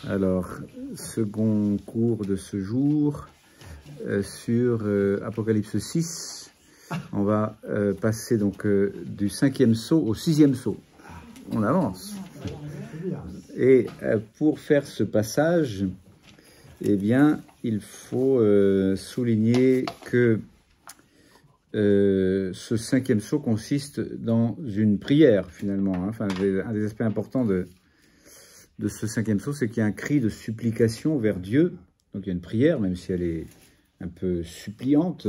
Alors, second cours de ce jour sur Apocalypse 6. On va passer donc du 5e sceau au 6e sceau. On avance. Et pour faire ce passage, eh bien, il faut souligner que ce 5e sceau consiste dans une prière, finalement. Hein. Enfin, un des aspects importants de ce 5e sceau, c'est qu'il y a un cri de supplication vers Dieu. Donc, il y a une prière, même si elle est un peu suppliante.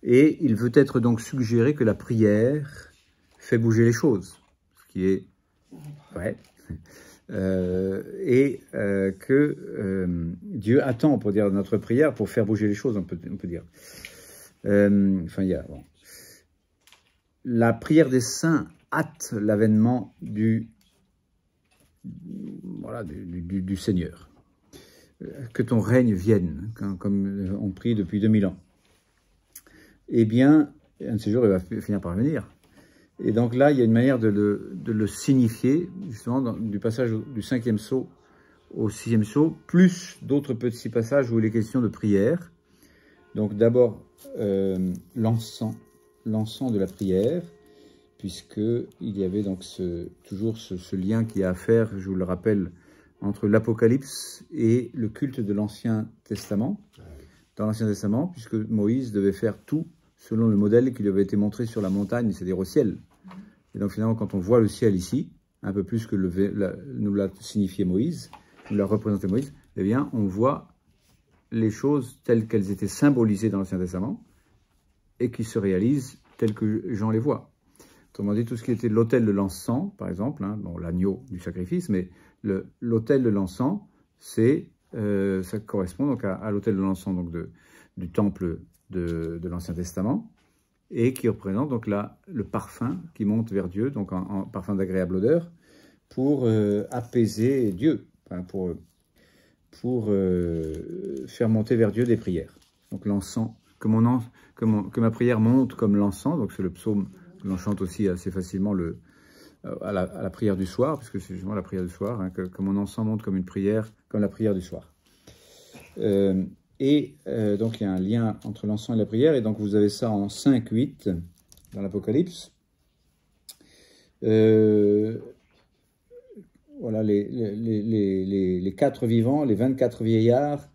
Et il veut être donc suggéré que la prière fait bouger les choses, ce qui est vrai. Que Dieu attend, pour dire, notre prière pour faire bouger les choses, on peut dire. Bon. La prière des saints hâte l'avènement du Seigneur. Que ton règne vienne, comme on prie depuis 2000 ans. Eh bien, un de ces jours, il va finir par venir. Et donc là, il y a une manière de le signifier, justement, du passage du 5e sceau au 6e sceau, plus d'autres petits passages où il est question de prière. Donc d'abord, l'encens de la prière, puisqu'il y avait donc toujours ce lien qui a à faire, je vous le rappelle, entre l'Apocalypse et le culte de l'Ancien Testament. Dans l'Ancien Testament, puisque Moïse devait faire tout selon le modèle qui lui avait été montré sur la montagne, c'est-à-dire au ciel. Et donc finalement, quand on voit le ciel ici, un peu plus que nous l'a signifié Moïse, nous l'a représenté Moïse, eh bien, on voit les choses telles qu'elles étaient symbolisées dans l'Ancien Testament et qui se réalisent telles que Jean les voit. Autrement dit, tout ce qui était l'autel de l'encens, par exemple, hein, bon, l'agneau du sacrifice, mais l'autel de l'encens, ça correspond donc à l'autel de l'encens du temple de l'Ancien Testament, et qui représente donc le parfum qui monte vers Dieu, donc en parfum d'agréable odeur, pour apaiser Dieu, enfin pour faire monter vers Dieu des prières. Donc l'encens, que ma prière monte comme l'encens, donc c'est le psaume que l'on chante aussi assez facilement à la prière du soir, puisque c'est justement la prière du soir, hein, que mon encens monte comme une prière, comme la prière du soir. Donc il y a un lien entre l'encens et la prière, et donc vous avez ça en 5-8 dans l'Apocalypse. Voilà les 4 vivants, les 24 vieillards,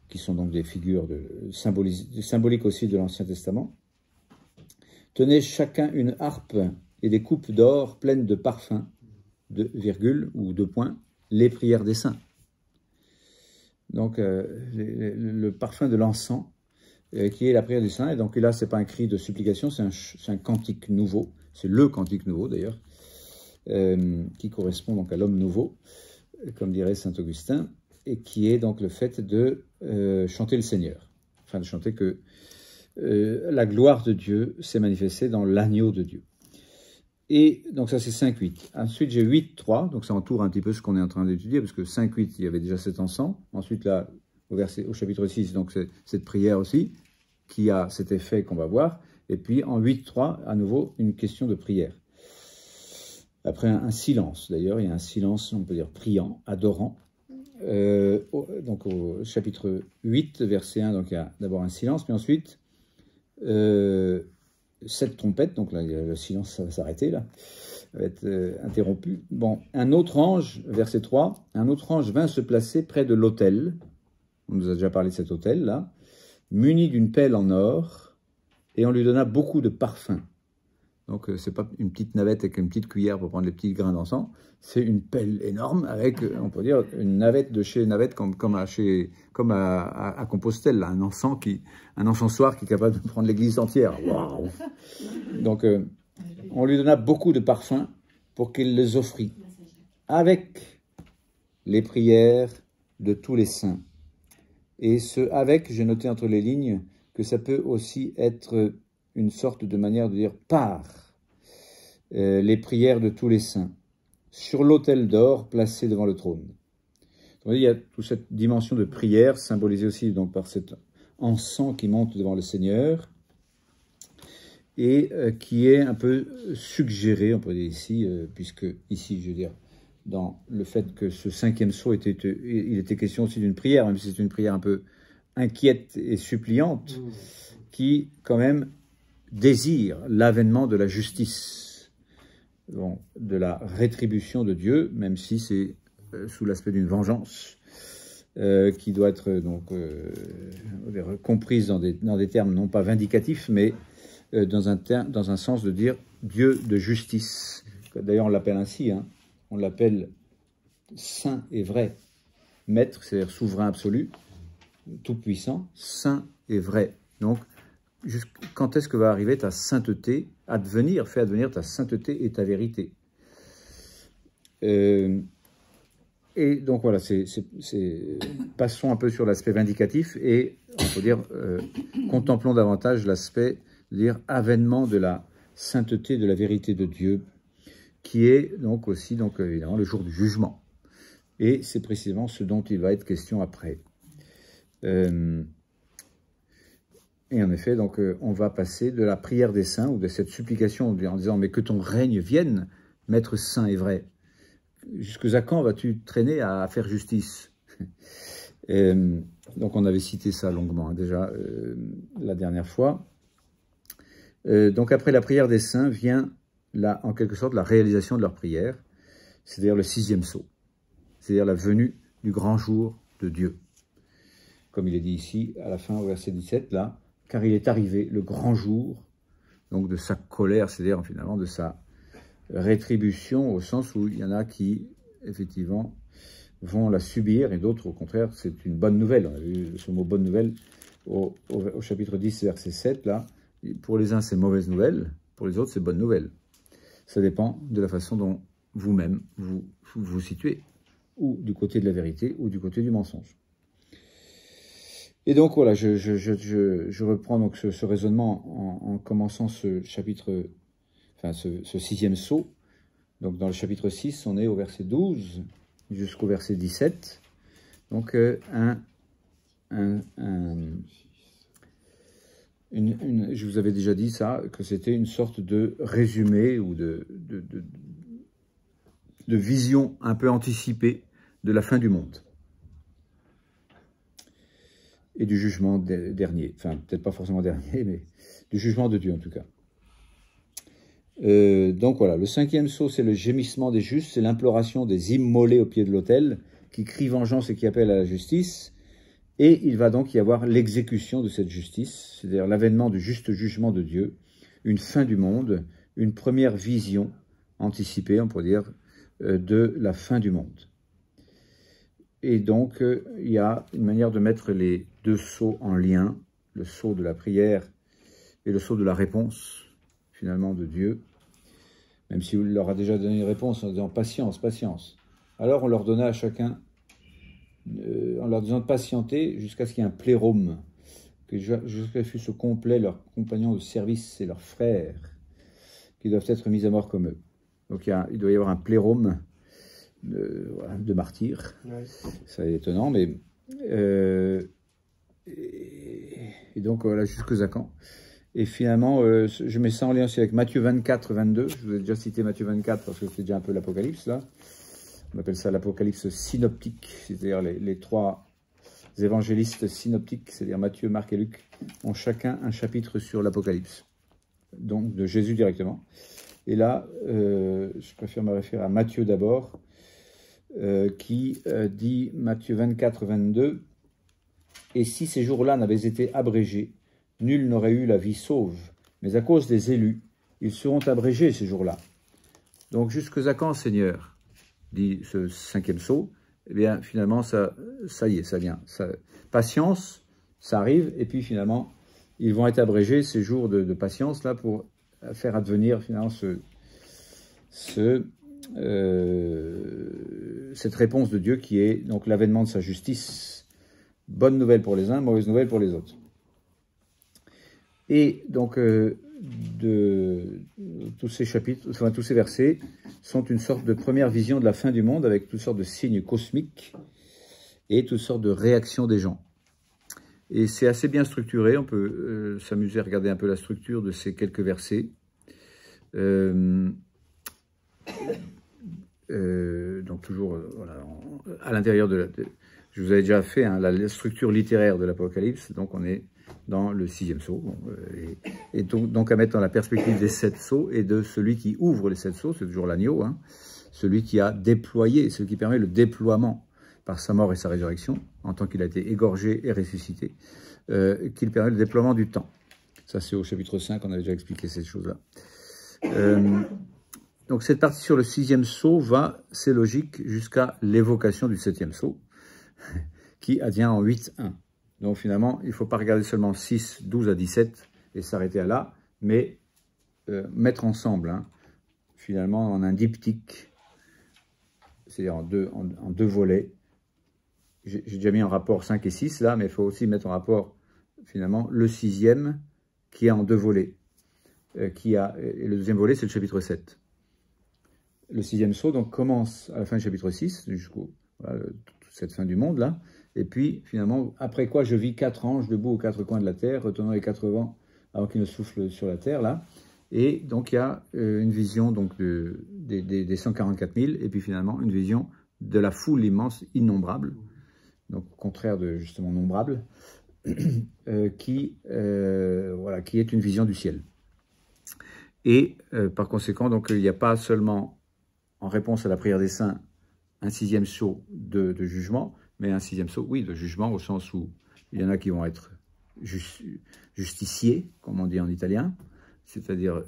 qui sont donc des figures symboliques aussi de l'Ancien Testament, tenaient chacun une harpe et des coupes d'or pleines de parfums, de virgule ou de points, les prières des saints. Donc le parfum de l'encens, qui est la prière des saints, et donc là, ce n'est pas un cri de supplication, c'est un cantique nouveau, c'est le cantique nouveau d'ailleurs, qui correspond donc à l'homme nouveau, comme dirait saint Augustin, et qui est donc le fait de chanter le Seigneur, enfin de chanter que la gloire de Dieu s'est manifestée dans l'agneau de Dieu. Et donc ça c'est 5-8. Ensuite j'ai 8-3, donc ça entoure un petit peu ce qu'on est en train d'étudier, parce que 5-8, il y avait déjà cet encens. Ensuite là, au chapitre 6, donc c'est cette prière aussi, qui a cet effet qu'on va voir. Et puis en 8-3, à nouveau, une question de prière. Après un silence, d'ailleurs, il y a un silence, on peut dire, priant, adorant. Donc au chapitre 8, verset 1, donc il y a d'abord un silence, puis ensuite 7 trompettes, donc là le silence ça va s'arrêter, là, va être interrompu. Bon, un autre ange, verset 3, un autre ange vint se placer près de l'autel, on nous a déjà parlé de cet autel là, muni d'une pelle en or, et on lui donna beaucoup de parfums. Donc, c'est pas une petite navette avec une petite cuillère pour prendre les petits grains d'encens. C'est une pelle énorme avec, on peut dire, une navette de chez navette comme à Compostelle, là, un encensoir qui est capable de prendre l'église entière. Waouh! Donc, on lui donna beaucoup de parfums pour qu'il les offrit avec les prières de tous les saints. Et j'ai noté entre les lignes que ça peut aussi être une sorte de manière de dire par les prières de tous les saints sur l'autel d'or placé devant le trône. Donc, il y a toute cette dimension de prière symbolisée aussi donc par cet encens qui monte devant le Seigneur et qui est un peu suggéré, on pourrait dire ici, puisque ici, je veux dire, dans le fait que ce 5e sceau il était question aussi d'une prière, même si c'est une prière un peu inquiète et suppliante, qui quand même désire l'avènement de la justice, bon, de la rétribution de Dieu, même si c'est sous l'aspect d'une vengeance qui doit être donc comprise dans des termes non pas vindicatifs, mais dans un sens de dire Dieu de justice. D'ailleurs, on l'appelle ainsi, hein. On l'appelle saint et vrai, maître, c'est-à-dire souverain absolu, tout-puissant, saint et vrai. Donc, quand est-ce que va arriver ta sainteté, fais advenir ta sainteté et ta vérité. Et donc voilà, passons un peu sur l'aspect vindicatif et, on peut dire, contemplons davantage l'aspect, dire, avènement de la sainteté, de la vérité de Dieu, qui est donc aussi, donc, évidemment, le jour du jugement. Et c'est précisément ce dont il va être question après. Et en effet, donc, on va passer de la prière des saints, ou de cette supplication en disant « Mais que ton règne vienne, maître saint et vrai ». Jusqu'à quand vas-tu traîner à faire justice? Donc on avait cité ça longuement, hein, déjà la dernière fois. Donc après la prière des saints vient en quelque sorte la réalisation de leur prière, c'est-à-dire le 6e sceau, c'est-à-dire la venue du grand jour de Dieu. Comme il est dit ici, à la fin, au verset 17, là, « Car il est arrivé le grand jour, donc de sa colère, c'est-à-dire finalement de sa rétribution, au sens où il y en a qui, effectivement, vont la subir, et d'autres, au contraire, c'est une bonne nouvelle. On a vu ce mot « bonne nouvelle » au chapitre 10, verset 7, là. Pour les uns, c'est mauvaise nouvelle, pour les autres, c'est bonne nouvelle. Ça dépend de la façon dont vous-même vous situez, ou du côté de la vérité, ou du côté du mensonge. Et donc, voilà, je reprends donc ce raisonnement en commençant ce chapitre, enfin ce 6e sceau. Donc dans le chapitre 6, on est au verset 12 jusqu'au verset 17. Donc je vous avais déjà dit ça, que c'était une sorte de résumé ou de vision un peu anticipée de la fin du monde. Et du jugement dernier. Enfin, peut-être pas forcément dernier, mais du jugement de Dieu en tout cas. Donc voilà, le 5e sceau, c'est le gémissement des justes, c'est l'imploration des immolés au pied de l'autel, qui crient vengeance et qui appellent à la justice. Et il va donc y avoir l'exécution de cette justice, c'est-à-dire l'avènement du juste jugement de Dieu, une fin du monde, une première vision anticipée, on pourrait dire, de la fin du monde. Et donc, il y a une manière de mettre les deux sceaux en lien, le sceau de la prière et le sceau de la réponse, finalement, de Dieu. Même si il leur a déjà donné une réponse en disant « patience, patience ». Alors, on leur donna à chacun, en leur disant de patienter jusqu'à ce qu'il y ait un plérome, que jusqu'à ce que complet leurs compagnons de service et leurs frères, qui doivent être mis à mort comme eux. Donc, il doit y avoir un plérome de martyrs. Ouais. Ça est étonnant, mais... et donc, voilà, jusqu'à quand. Et finalement, je mets ça en lien aussi avec Matthieu 24, 22. Je vous ai déjà cité Matthieu 24 parce que c'est déjà un peu l'Apocalypse, là. On appelle ça l'Apocalypse synoptique, c'est-à-dire les trois évangélistes synoptiques, c'est-à-dire Matthieu, Marc et Luc, ont chacun un chapitre sur l'Apocalypse, donc de Jésus directement. Et là, je préfère me référer à Matthieu d'abord, qui dit, Matthieu 24, 22, « Et si ces jours-là n'avaient été abrégés, nul n'aurait eu la vie sauve, mais à cause des élus, ils seront abrégés ces jours-là. » Donc, jusqu'à quand, Seigneur, dit ce 5e sceau, eh bien, finalement, ça y est, ça vient. Patience, ça arrive, et puis finalement, ils vont être abrégés, ces jours de patience, là, pour faire advenir, finalement, cette réponse de Dieu qui est donc l'avènement de sa justice. Bonne nouvelle pour les uns, mauvaise nouvelle pour les autres. Et donc, tous ces chapitres, enfin tous ces versets, sont une sorte de première vision de la fin du monde avec toutes sortes de signes cosmiques et toutes sortes de réactions des gens. Et c'est assez bien structuré, on peut s'amuser à regarder un peu la structure de ces quelques versets. donc toujours voilà, à l'intérieur je vous avais déjà fait hein, la structure littéraire de l'Apocalypse, donc on est dans le 6e sceau, et donc à mettre dans la perspective des 7 sceaux et de celui qui ouvre les 7 sceaux, c'est toujours l'agneau, hein, celui qui a déployé, celui qui permet le déploiement par sa mort et sa résurrection, en tant qu'il a été égorgé et ressuscité, qu'il permet le déploiement du temps. Ça c'est au chapitre 5, on avait déjà expliqué ces choses-là. Donc cette partie sur le 6e sceau va, c'est logique, jusqu'à l'évocation du 7e sceau, qui advient en 8.1. Donc finalement, il ne faut pas regarder seulement 6, 12 à 17 et s'arrêter à là, mais mettre ensemble, hein, finalement en un diptyque, c'est-à-dire en deux volets. J'ai déjà mis en rapport 5 et 6 là, mais il faut aussi mettre en rapport finalement le 6e qui est en 2 volets. Et le 2e volet, c'est le chapitre 7. Le 6e sceau donc commence à la fin du chapitre 6, jusqu'au voilà, toute cette fin du monde là. Et puis, finalement, après quoi je vis 4 anges debout aux 4 coins de la terre, retenant les 4 vents avant qu'ils ne soufflent sur la terre, là. Et donc, il y a une vision donc, des 144 000, et puis finalement, une vision de la foule immense, innombrable, donc au contraire de, justement, nombrable, qui est une vision du ciel. Et par conséquent, donc, il n'y a pas seulement, en réponse à la prière des saints, un 6e sceau de jugement, mais un 6e sceau, oui, de jugement, au sens où il y en a qui vont être justiciés, comme on dit en italien, c'est-à-dire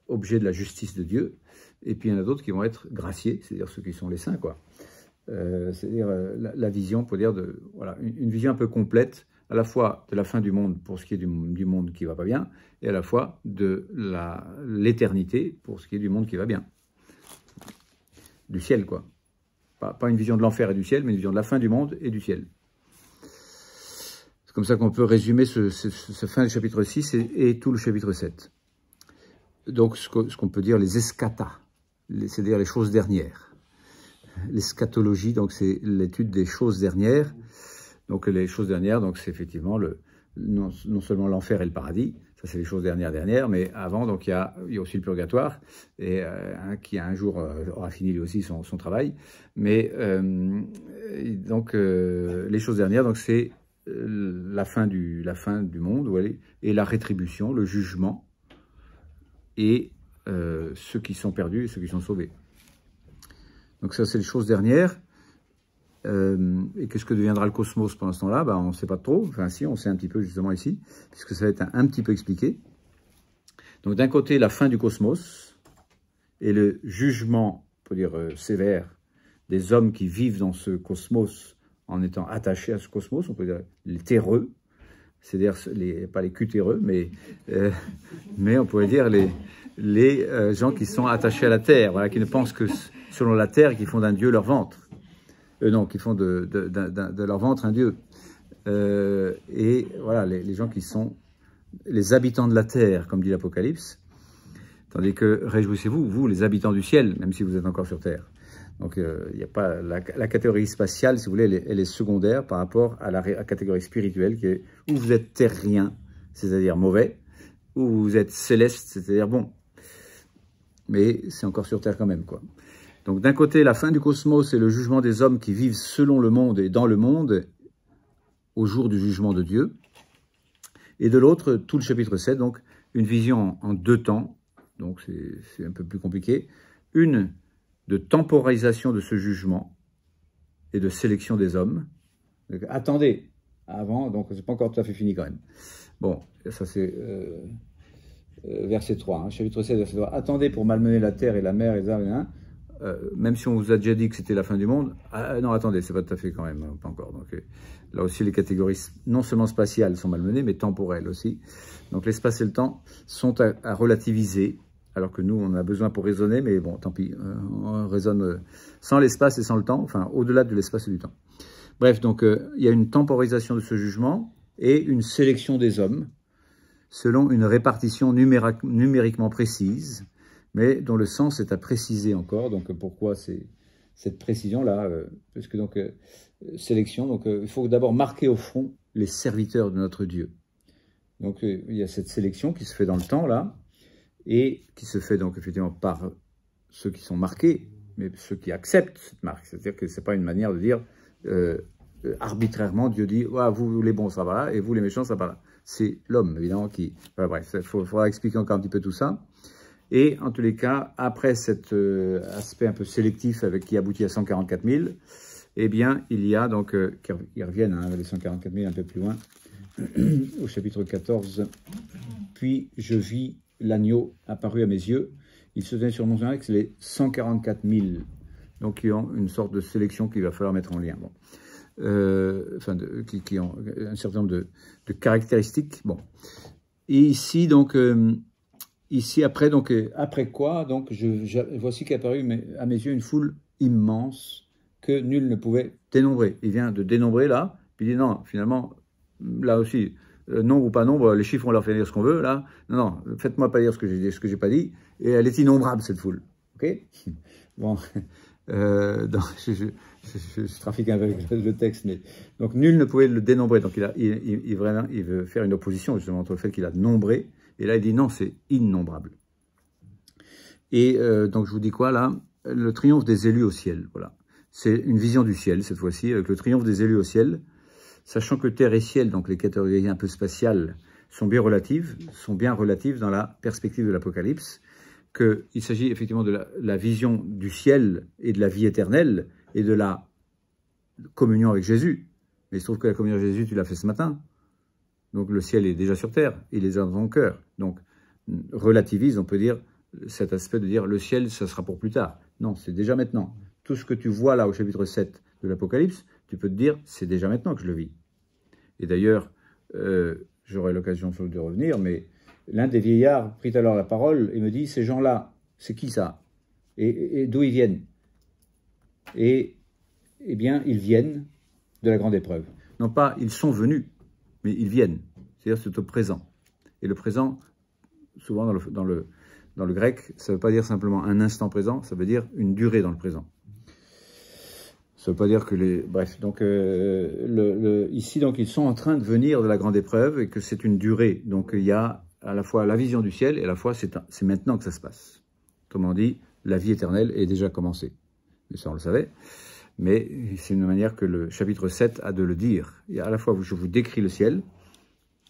objet de la justice de Dieu, et puis il y en a d'autres qui vont être graciés, c'est-à-dire ceux qui sont les saints, quoi. C'est-à-dire la vision, pour dire, voilà, une vision un peu complète, à la fois de la fin du monde, pour ce qui est du monde qui ne va pas bien, et à la fois de l'éternité, pour ce qui est du monde qui va bien. Du ciel, quoi. Pas une vision de l'enfer et du ciel, mais une vision de la fin du monde et du ciel. C'est comme ça qu'on peut résumer ce fin du chapitre 6 et tout le chapitre 7. Donc, ce qu'on peut dire les eschatas, c'est-à-dire les choses dernières. L'eschatologie, donc c'est l'étude des choses dernières. Donc, les choses dernières, donc c'est effectivement non seulement l'enfer et le paradis, ça c'est les choses dernières, mais avant, donc il y a aussi le purgatoire, et qui un jour aura fini lui aussi son travail. Mais donc les choses dernières, donc c'est la fin du monde, et la rétribution, le jugement, et ceux qui sont perdus et ceux qui sont sauvés. Donc ça c'est les choses dernières. Et qu'est-ce que deviendra le cosmos pendant ce temps-là? On ne sait pas trop. Enfin, si, on sait un petit peu justement ici, puisque ça va être un petit peu expliqué. Donc, d'un côté, la fin du cosmos et le jugement, on peut dire sévère, des hommes qui vivent dans ce cosmos en étant attachés à ce cosmos, on peut dire les terreux, c'est-à-dire pas les cutéreux, mais on pourrait dire les gens qui sont attachés à la terre, voilà, qui ne pensent que selon la terre, qui font d'un dieu leur ventre. Non, qui font de leur ventre un dieu. Et voilà, les gens qui sont les habitants de la terre, comme dit l'Apocalypse. Tandis que réjouissez-vous, vous, les habitants du ciel, même si vous êtes encore sur terre. Donc, il n'y a pas la catégorie spatiale, si vous voulez, elle est secondaire par rapport à la catégorie spirituelle, qui est où vous êtes terrien, c'est-à-dire mauvais, ou vous êtes céleste, c'est-à-dire bon. Mais c'est encore sur terre quand même, quoi. Donc d'un côté, la fin du cosmos et le jugement des hommes qui vivent selon le monde et dans le monde au jour du jugement de Dieu. Et de l'autre, tout le chapitre 7, donc une vision en 2 temps, donc c'est un peu plus compliqué. Une de temporisation de ce jugement et de sélection des hommes. Donc, attendez, avant, donc c'est pas encore tout à fait fini quand même. Bon, ça c'est verset 3, hein, chapitre 7, verset 3. Attendez pour malmener la terre et la mer et les arbres, hein. Même si on vous a déjà dit que c'était la fin du monde, non, attendez, c'est pas tout à fait quand même, pas encore. Donc là aussi, les catégories non seulement spatiales sont malmenées, mais temporelles aussi. Donc l'espace et le temps sont à relativiser, alors que nous, on a besoin pour raisonner, mais bon, tant pis, on raisonne sans l'espace et sans le temps, enfin, au-delà de l'espace et du temps. Bref, donc il y a une temporisation de ce jugement et une sélection des hommes, selon une répartition numériquement précise, mais dont le sens est à préciser encore. Donc pourquoi cette précision-là? Parce que donc sélection, donc il faut d'abord marquer au front les serviteurs de notre Dieu. Donc il y a cette sélection qui se fait dans le temps là, et qui se fait donc effectivement par ceux qui sont marqués, mais ceux qui acceptent cette marque. C'est-à-dire que ce n'est pas une manière de dire arbitrairement, Dieu dit ah, vous les bons, ça va là, et vous les méchants, ça va là. C'est l'homme, évidemment, qui... Voilà, bref, il faudra expliquer encore un petit peu tout ça. Et en tous les cas, après cet aspect un peu sélectif qui aboutit à 144 000, eh bien, il y a donc, ils reviennent, hein, les 144 000 un peu plus loin, au chapitre 14. Puis je vis l'agneau apparu à mes yeux. Il se tenait sur mon axe les 144 000. Donc, ils ont une sorte de sélection qu'il va falloir mettre en lien. Bon. Enfin, qui ont un certain nombre de caractéristiques. Bon. Et ici, donc, ici, après quoi, donc, voici qu'apparut à mes yeux une foule immense que nul ne pouvait dénombrer. Il vient de dénombrer là, puis il dit non, finalement, là aussi, nombre ou pas nombre, les chiffres, on leur fait dire ce qu'on veut, là. Non, faites-moi pas dire ce que j'ai pas dit. Et elle est innombrable, cette foule. OK? Bon. Donc, je trafique avec le texte, mais donc nul ne pouvait le dénombrer. Donc il veut faire une opposition justement entre le fait qu'il a nombré, et là il dit non, c'est innombrable. Et donc je vous dis quoi là? Le triomphe des élus au ciel, voilà. C'est une vision du ciel cette fois-ci, avec le triomphe des élus au ciel, sachant que terre et ciel, donc les catégories un peu spatiales, sont bien relatives dans la perspective de l'Apocalypse, qu'il s'agit effectivement de la vision du ciel et de la vie éternelle et de la communion avec Jésus. Mais il se trouve que la communion avec Jésus, tu l'as fait ce matin. Donc le ciel est déjà sur terre, il est déjà dans ton cœur. Donc relativise, on peut dire, cet aspect de dire le ciel, ça sera pour plus tard. Non, c'est déjà maintenant. Tout ce que tu vois là au chapitre 7 de l'Apocalypse, tu peux te dire, c'est déjà maintenant que je le vis. Et d'ailleurs, j'aurai l'occasion de revenir, mais l'un des vieillards prit alors la parole et me dit, ces gens-là, c'est qui ça? Et d'où ils viennent? Et eh bien, ils viennent de la grande épreuve. Non pas, ils sont venus, mais ils viennent. C'est-à-dire, c'est au présent. Et le présent, souvent dans le grec, ça ne veut pas dire simplement un instant présent, ça veut dire une durée dans le présent. Ça ne veut pas dire que les... Bref, donc ici, donc, ils sont en train de venir de la grande épreuve et que c'est une durée. Donc, il y a à la fois la vision du ciel et à la fois c'est maintenant que ça se passe. Autrement dit, la vie éternelle est déjà commencée. Et ça, on le savait. Mais c'est une manière que le chapitre 7 a de le dire. Et à la fois, je vous décris le ciel,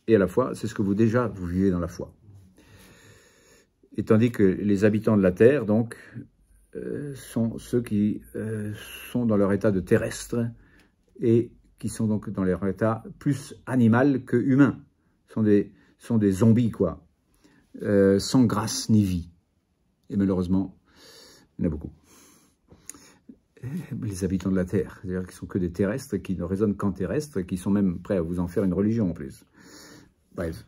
et à la fois, c'est ce que vous vivez dans la foi. Et tandis que les habitants de la terre, donc, sont ceux qui sont dans leur état de terrestre, et qui sont donc dans leur état plus animal que humain. Sont des zombies, quoi. Sans grâce ni vie. Et malheureusement, il y en a beaucoup. Les habitants de la Terre, c'est-à-dire qui sont que des terrestres, qui ne raisonnent qu'en terrestres, et qui sont même prêts à vous en faire une religion en plus. Bref.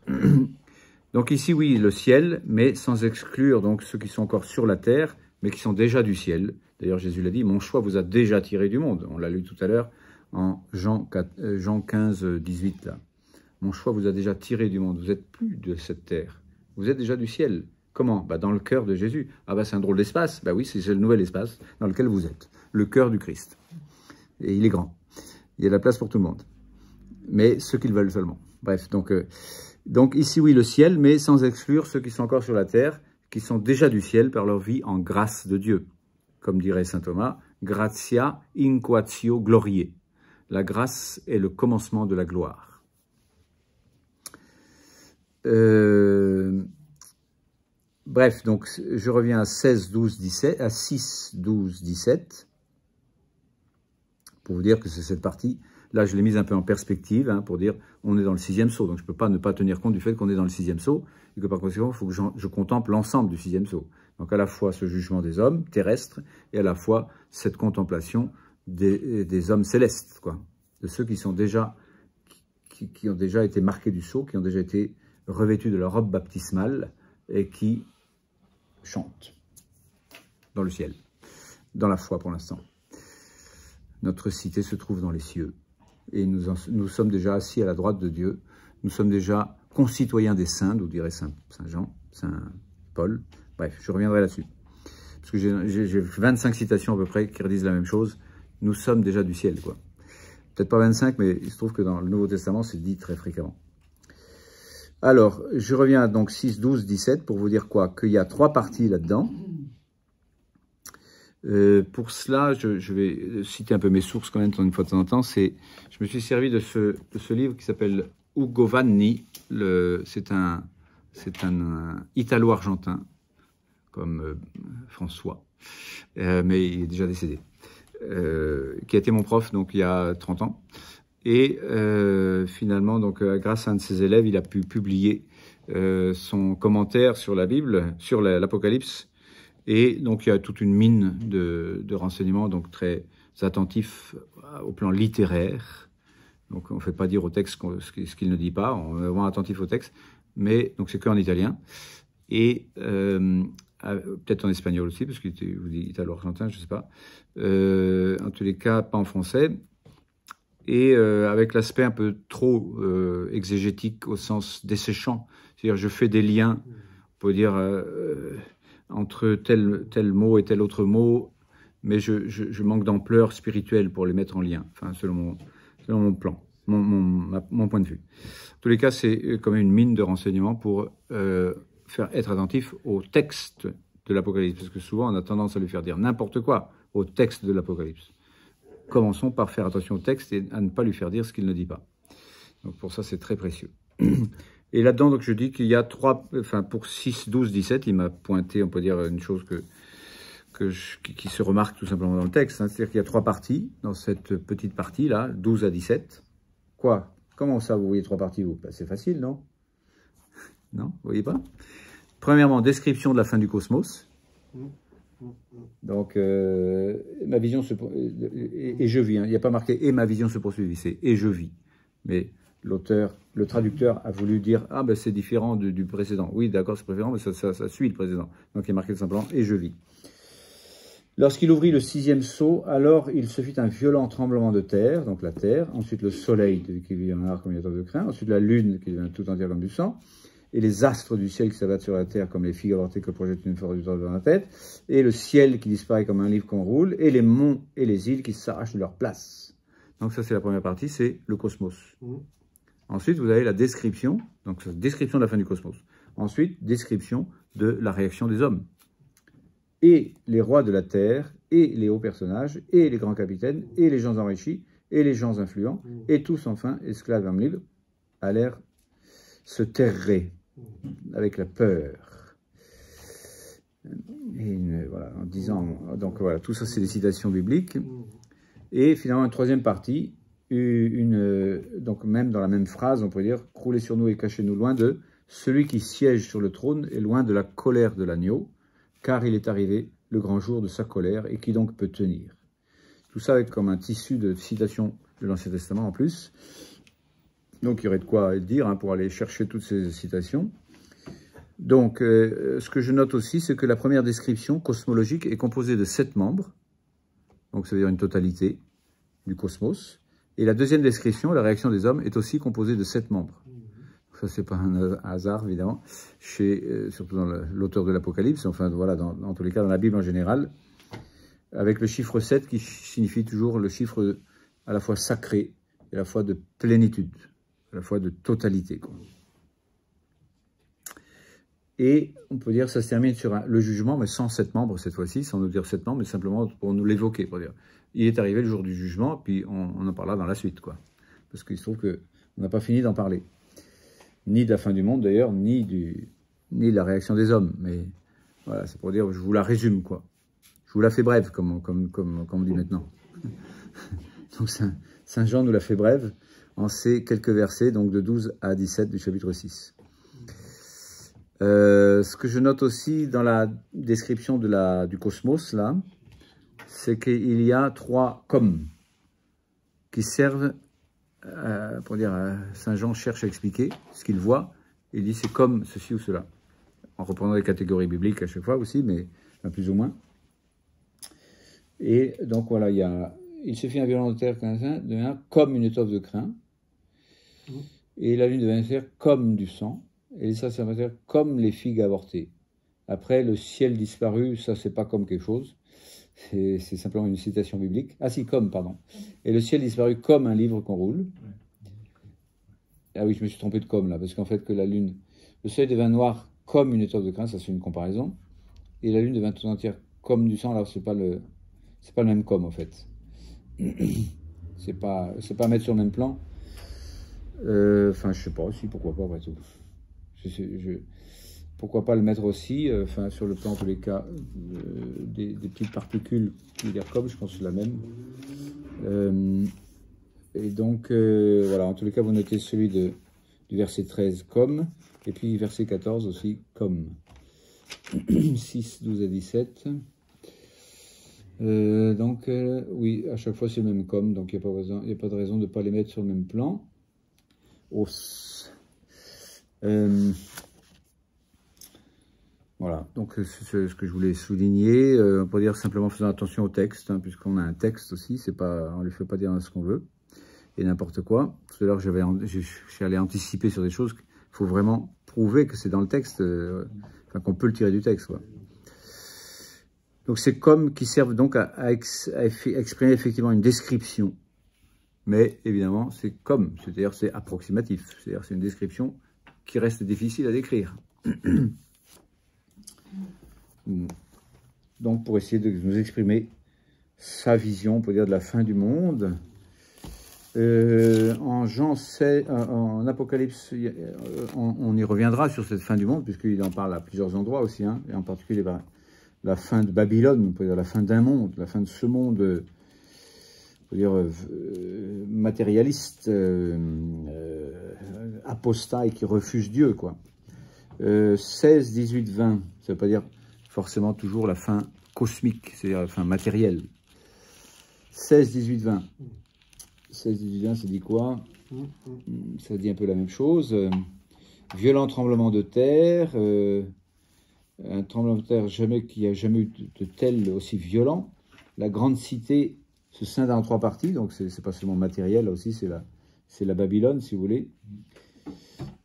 Donc ici, oui, le ciel, mais sans exclure donc ceux qui sont encore sur la terre, mais qui sont déjà du ciel. D'ailleurs, Jésus l'a dit, mon choix vous a déjà tiré du monde. On l'a lu tout à l'heure en Jean 15, 18, là. Mon choix vous a déjà tiré du monde. Vous n'êtes plus de cette terre. Vous êtes déjà du ciel. Comment? Bah, dans le cœur de Jésus. Ah bah c'est un drôle d'espace. Bah oui, c'est le nouvel espace dans lequel vous êtes. Le cœur du Christ. Et il est grand. Il y a de la place pour tout le monde. Mais ceux qui le veulent seulement. Bref, donc ici, oui, le ciel, mais sans exclure ceux qui sont encore sur la terre, qui sont déjà du ciel par leur vie en grâce de Dieu. Comme dirait saint Thomas, gratia inquatio gloriae. La grâce est le commencement de la gloire. Bref, donc je reviens à 6, 12, 17, pour vous dire que c'est cette partie. Là, je l'ai mise un peu en perspective, hein, pour dire on est dans le 6e sceau, donc je ne peux pas ne pas tenir compte du fait qu'on est dans le 6e sceau, et que par conséquent, il faut que je contemple l'ensemble du 6e sceau. Donc à la fois ce jugement des hommes terrestres, et à la fois cette contemplation des hommes célestes, quoi, de ceux qui sont déjà, qui ont déjà été marqués du sceau, qui ont déjà été revêtus de leur robe baptismale, et qui chantent dans le ciel, dans la foi pour l'instant. Notre cité se trouve dans les cieux. Et nous sommes déjà assis à la droite de Dieu. Nous sommes déjà concitoyens des saints, nous dirait Saint Jean, Saint Paul. Bref, je reviendrai là-dessus. Parce que j'ai 25 citations à peu près qui redisent la même chose. Nous sommes déjà du ciel, quoi. Peut-être pas 25, mais il se trouve que dans le Nouveau Testament, c'est dit très fréquemment. Alors, je reviens à donc 6, 12, 17 pour vous dire quoi? Qu'il y a 3 parties là-dedans. Pour cela, je vais citer un peu mes sources quand même une fois de temps en temps. Je me suis servi de ce livre qui s'appelle Ugo Vanni. C'est un Italo-argentin, comme François, mais il est déjà décédé, qui a été mon prof donc il y a 30 ans. Et finalement, donc, grâce à un de ses élèves, il a pu publier son commentaire sur la Bible, sur l'Apocalypse. Et donc, il y a toute une mine de renseignements, donc très attentifs au plan littéraire. Donc, on ne fait pas dire au texte ce qu'il ne dit pas, on est vraiment attentif au texte. Mais, donc, c'est qu'en italien. Et peut-être en espagnol aussi, parce qu'il était italo-argentin, je ne sais pas. En tous les cas, pas en français. Et avec l'aspect un peu trop exégétique au sens desséchant. C'est-à-dire, je fais des liens, on peut dire, entre tel mot et tel autre mot, mais je manque d'ampleur spirituelle pour les mettre en lien, enfin, selon mon plan, mon point de vue. En tous les cas, c'est quand même une mine de renseignements pour être attentif au texte de l'Apocalypse, parce que souvent, on a tendance à lui faire dire n'importe quoi au texte de l'Apocalypse. Commençons par faire attention au texte et à ne pas lui faire dire ce qu'il ne dit pas. Donc pour ça, c'est très précieux. Et là-dedans, donc, je dis qu'il y a pour 6, 12, 17, il m'a pointé, on peut dire, une chose qui se remarque tout simplement dans le texte. Hein, c'est-à-dire qu'il y a 3 parties dans cette petite partie-là, 12 à 17. Quoi? Comment ça, vous voyez 3 parties, vous? Ben, c'est facile, non? Non? Vous voyez pas? Premièrement, description de la fin du cosmos. Donc, ma vision et je vis. Hein. Il n'y a pas marqué « et ma vision se poursuit », c'est « et je vis ». Mais l'auteur, le traducteur a voulu dire « ah ben c'est différent du précédent ». Oui, d'accord, c'est différent, mais ça suit le précédent. Donc, il est marqué tout simplement « et je vis ». Lorsqu'il ouvrit le 6e sceau, alors il se fit un violent tremblement de terre, donc la terre, ensuite le soleil qui devient un arc comme une étoile de crin, ensuite la lune qui devient tout entière comme du sang, et les astres du ciel qui s'abattent sur la terre comme les figues avortées que projette une force du temps dans la tête, et le ciel qui disparaît comme un livre qu'on roule, et les monts et les îles qui s'arrachent de leur place. Donc ça, c'est la première partie, c'est le cosmos. Ensuite, vous avez la description, donc description de la fin du cosmos. Ensuite, description de la réaction des hommes. Et les rois de la terre, et les hauts personnages, et les grands capitaines, et les gens enrichis, et les gens influents, et tous enfin, esclaves hommes libres, allèrent se terrer avec la peur. Et voilà, en disant, donc voilà, tout ça c'est des citations bibliques. Et finalement, une 3e partie, donc même dans la même phrase, on pourrait dire, croulez sur nous et cachez-nous loin de celui qui siège sur le trône et loin de la colère de l'agneau, car il est arrivé le grand jour de sa colère, et qui donc peut tenir. Tout ça avec comme un tissu de citations de l'Ancien Testament en plus. Donc il y aurait de quoi dire hein, pour aller chercher toutes ces citations. Donc ce que je note aussi, c'est que la première description cosmologique est composée de 7 membres, donc ça veut dire une totalité du cosmos. Et la deuxième description, la réaction des hommes, est aussi composée de 7 membres. Ça, c'est pas un hasard, évidemment, surtout dans l'auteur de l'Apocalypse, enfin voilà, dans tous les cas, dans la Bible en général, avec le chiffre 7 qui signifie toujours le chiffre à la fois sacré et à la fois de plénitude, à la fois de totalité, quoi. Et on peut dire que ça se termine sur le jugement, mais sans 7 membres cette fois-ci, sans nous dire 7 membres, mais simplement pour nous l'évoquer, pour dire il est arrivé le jour du jugement, puis on en parlera dans la suite, quoi. Parce qu'il se trouve qu'on n'a pas fini d'en parler. Ni de la fin du monde d'ailleurs, ni de la réaction des hommes. Mais voilà, c'est pour dire, je vous la résume, quoi. Je vous la fais brève, comme on dit maintenant. Donc Saint Jean nous la fait brève en ces quelques versets, donc de 12 à 17 du chapitre 6. Ce que je note aussi dans la description du cosmos, là, c'est qu'il y a 3 comme qui servent, pour dire, Saint Jean cherche à expliquer ce qu'il voit, il dit c'est comme ceci ou cela, en reprenant les catégories bibliques à chaque fois aussi, mais plus ou moins. Et donc voilà, il se fit un violent de terre devient comme une étoffe de crin, et la lune devient comme du sang, et les sacerdotes comme les figues avortées. Après, le ciel disparu, ça c'est pas comme quelque chose, c'est simplement une citation biblique. Ah si, comme, pardon. Et le ciel disparu comme un livre qu'on roule. Ah oui, je me suis trompé de comme là, parce qu'en fait que le soleil devint noir comme une étoffe de crin, ça c'est une comparaison, et la lune devint tout entière comme du sang, là, c'est pas le même comme, en fait. C'est pas mettre sur le même plan. Enfin, je sais pas aussi, pourquoi pas, après tout. Pourquoi pas le mettre aussi, enfin, sur le plan, en tous les cas, des petites particules, je veux dire comme, je pense que c'est la même. Et donc, voilà, en tous les cas, vous notez celui du verset 13, comme, et puis verset 14 aussi, comme. 6, 12 à 17. Donc, oui, à chaque fois, c'est le même comme, donc il n'y a pas de raison de ne pas les mettre sur le même plan. Os. Voilà, donc c'est ce que je voulais souligner. On peut dire simplement faisant attention au texte, hein, puisqu'on a un texte aussi, on ne lui fait pas dire ce qu'on veut, et n'importe quoi. Tout à l'heure, je suis allé anticiper sur des choses qu'il faut vraiment prouver que c'est dans le texte, enfin, qu'on peut le tirer du texte, quoi. Donc c'est comme qui servent donc à exprimer effectivement une description, mais évidemment c'est comme, c'est-à-dire c'est approximatif, c'est-à-dire c'est une description qui reste difficile à décrire. Donc pour essayer de nous exprimer sa vision, on peut dire, de la fin du monde. En Apocalypse, on y reviendra sur cette fin du monde, puisqu'il en parle à plusieurs endroits aussi, hein, et en particulier la fin de Babylone, on peut dire la fin d'un monde, la fin de ce monde, on peut dire matérialiste, apostat et qui refuse Dieu, quoi. 16, 18, 20, ça ne veut pas dire forcément toujours la fin cosmique, c'est-à-dire la fin matérielle. 16, 18, 20. 16, 18, 20, ça dit quoi? Ça dit un peu la même chose. Violent tremblement de terre, un tremblement de terre qui n'y a jamais eu de tel aussi violent. La grande cité se scinde en 3 parties, donc c'est pas seulement matériel, là aussi c'est la Babylone, si vous voulez.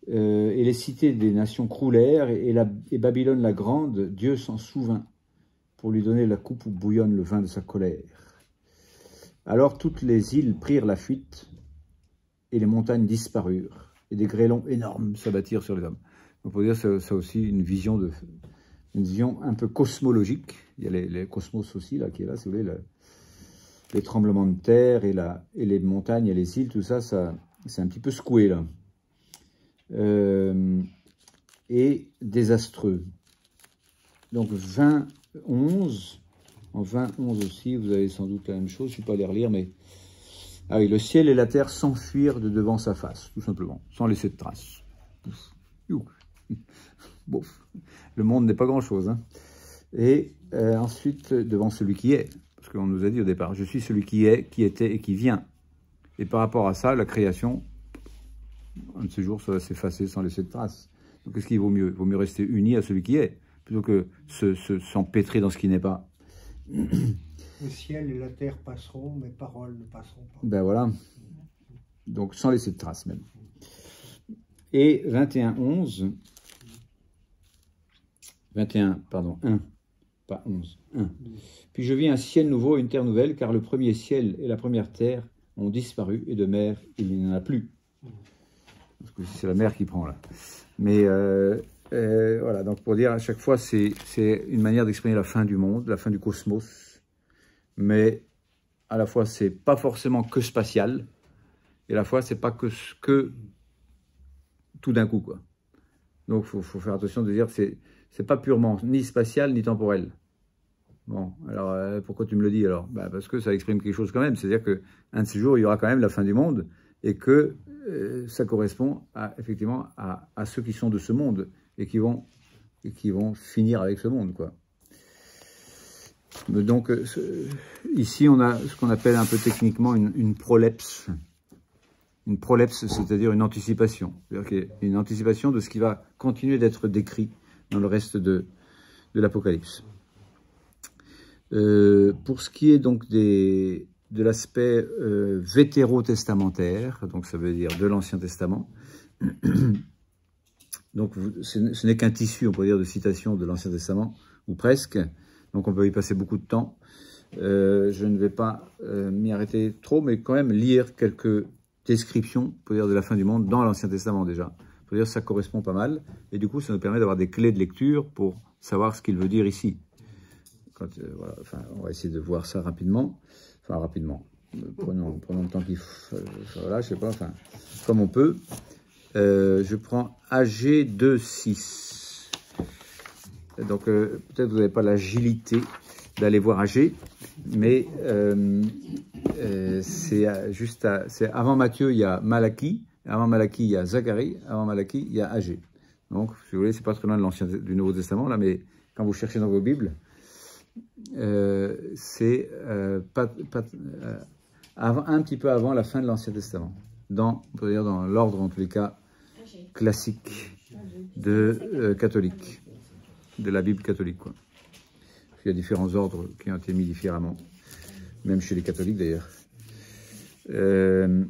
Et les cités des nations croulèrent, et Babylone la grande, Dieu s'en souvint, pour lui donner la coupe où bouillonne le vin de sa colère. Alors toutes les îles prirent la fuite, et les montagnes disparurent, et des grêlons énormes s'abattirent sur les hommes. On peut dire ça aussi une vision un peu cosmologique. Il y a les cosmos aussi, là, qui est là, si vous voulez, les tremblements de terre et les montagnes et les îles, tout ça, c'est un petit peu secoué, là. Et désastreux. Donc 20, 11, en 20, 11 aussi, vous avez sans doute la même chose, je ne vais pas les relire, mais... Ah oui, le ciel et la terre s'enfuirent de devant sa face, tout simplement, sans laisser de traces. Bon, le monde n'est pas grand-chose, hein. Et ensuite, devant celui qui est, parce qu'on nous a dit au départ, je suis celui qui est, qui était et qui vient. Et par rapport à ça, la création, un de ces jours, ça va s'effacer sans laisser de traces. Donc qu'est-ce qu'il vaut mieux? Il vaut mieux rester uni à celui qui est, plutôt que s'empêtrer dans ce qui n'est pas. Le ciel et la terre passeront, mes paroles ne passeront pas. Ben voilà. Donc sans laisser de traces même. Et 21, 11... 21, pardon, 1, pas 11, 1. Puis je vis un ciel nouveau et une terre nouvelle, car le premier ciel et la première terre ont disparu, et de mer, il n'y en a plus. Parce que c'est la mer qui prend, là. Mais voilà, donc pour dire, à chaque fois, c'est une manière d'exprimer la fin du monde, la fin du cosmos, mais à la fois, c'est pas forcément que spatial, et à la fois, c'est pas que tout d'un coup, quoi. Donc, faut faire attention de dire que c'est pas purement ni spatial ni temporel. Bon, alors pourquoi tu me le dis alors? Bah, parce que ça exprime quelque chose quand même, c'est-à-dire qu'un de ces jours, il y aura quand même la fin du monde, et que ça correspond effectivement à ceux qui sont de ce monde, et qui vont finir avec ce monde, quoi. Donc, ici, on a ce qu'on appelle un peu techniquement une prolepse. Une prolepse, c'est-à-dire une anticipation. C'est-à-dire qu'il y a une anticipation de ce qui va continuer d'être décrit dans le reste de l'Apocalypse. Pour ce qui est donc de l'aspect vétérotestamentaire, donc ça veut dire de l'Ancien Testament, donc ce n'est qu'un tissu, on peut dire, de citations de l'Ancien Testament, ou presque, donc on peut y passer beaucoup de temps. Je ne vais pas m'y arrêter trop, mais quand même lire quelques descriptions, on peut dire, de la fin du monde dans l'Ancien Testament déjà. On peut dire que ça correspond pas mal, et du coup ça nous permet d'avoir des clés de lecture pour savoir ce qu'il veut dire ici. Voilà, enfin, on va essayer de voir ça rapidement. Enfin, rapidement. Prenons le temps qu'il faut. Voilà, je sais pas, enfin, comme on peut. Je prends AG 2.6. Donc, peut-être vous n'avez pas l'agilité d'aller voir AG, mais c'est juste c'est avant Matthieu, il y a Malachie, avant Malachie, il y a Zacharie, avant Malachie, il y a AG. Donc, si vous voulez, c'est pas très loin de du Nouveau Testament, là, mais quand vous cherchez dans vos Bibles, c'est un petit peu avant la fin de l'Ancien Testament, on peut dire dans l'ordre, en tous les cas, classique de catholique, de la Bible catholique, quoi. Il y a différents ordres qui ont été mis différemment, même chez les catholiques d'ailleurs. Peu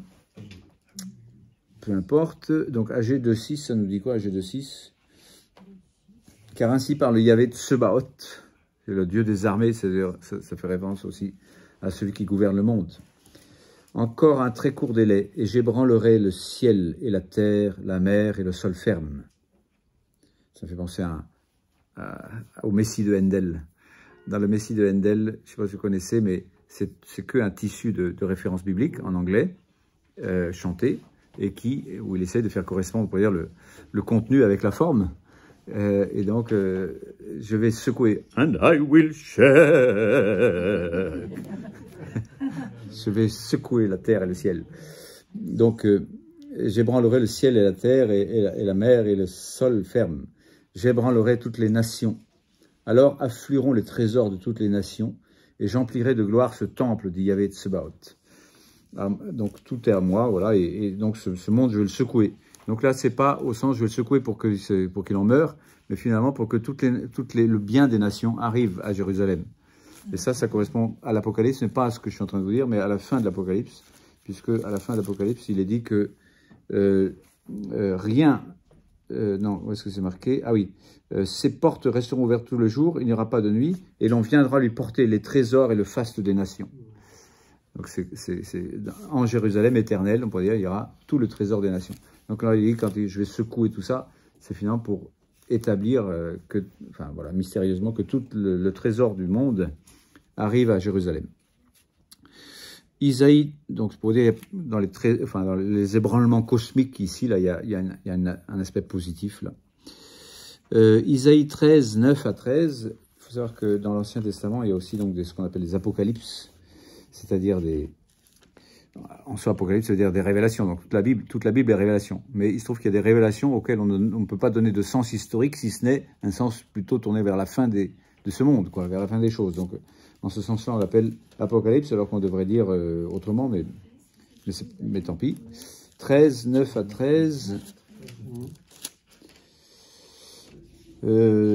importe. Donc AG 2.6, ça nous dit quoi AG 2.6? Car ainsi parle Yahvé Tsebaoth, c'est le Dieu des armées, c'est-à-dire ça fait référence aussi à celui qui gouverne le monde. Encore un très court délai, et j'ébranlerai le ciel et la terre, la mer et le sol ferme. Ça fait penser au Messie de Handel. Dans le Messie de Handel, je ne sais pas si vous connaissez, mais c'est qu'un tissu de références bibliques en anglais, chanté, et où il essaie de faire correspondre, pour dire, le contenu avec la forme. Et donc, je vais secouer. And I will shake. Je vais secouer la terre et le ciel. Donc, j'ébranlerai le ciel et la terre et la mer et le sol ferme. J'ébranlerai toutes les nations. Alors afflueront les trésors de toutes les nations, et j'emplirai de gloire ce temple dit Yahvé Tsebaoth. Donc tout est à moi, voilà, et donc ce monde, je vais le secouer. Donc là, c'est pas au sens, je vais le secouer pour qu'il en meure, mais finalement pour que le bien des nations arrive à Jérusalem. Et ça correspond à l'Apocalypse, mais pas à ce que je suis en train de vous dire, mais à la fin de l'Apocalypse, puisque à la fin de l'Apocalypse, il est dit que rien... non, où est-ce que c'est marqué? Ah oui, ses portes resteront ouvertes tout le jour, il n'y aura pas de nuit, et l'on viendra lui porter les trésors et le faste des nations. Donc c'est en Jérusalem éternel, on pourrait dire, il y aura tout le trésor des nations. Donc là, il dit, quand je vais secouer tout ça, c'est finalement pour établir enfin voilà, mystérieusement, que tout le trésor du monde arrive à Jérusalem. Isaïe, donc pour dire, dans les ébranlements cosmiques ici, là, il y a un aspect positif, là. Isaïe 13, 9 à 13, il faut savoir que dans l'Ancien Testament, il y a aussi donc ce qu'on appelle des apocalypses, c'est-à-dire en soi, apocalypse, c'est-à-dire des révélations. Donc toute la Bible est révélation. Mais il se trouve qu'il y a des révélations auxquelles on ne peut pas donner de sens historique, si ce n'est un sens plutôt tourné vers la fin de ce monde, quoi, vers la fin des choses. Donc, dans ce sens-là, on l'appelle Apocalypse, alors qu'on devrait dire autrement, mais tant pis. 13, 9 à 13.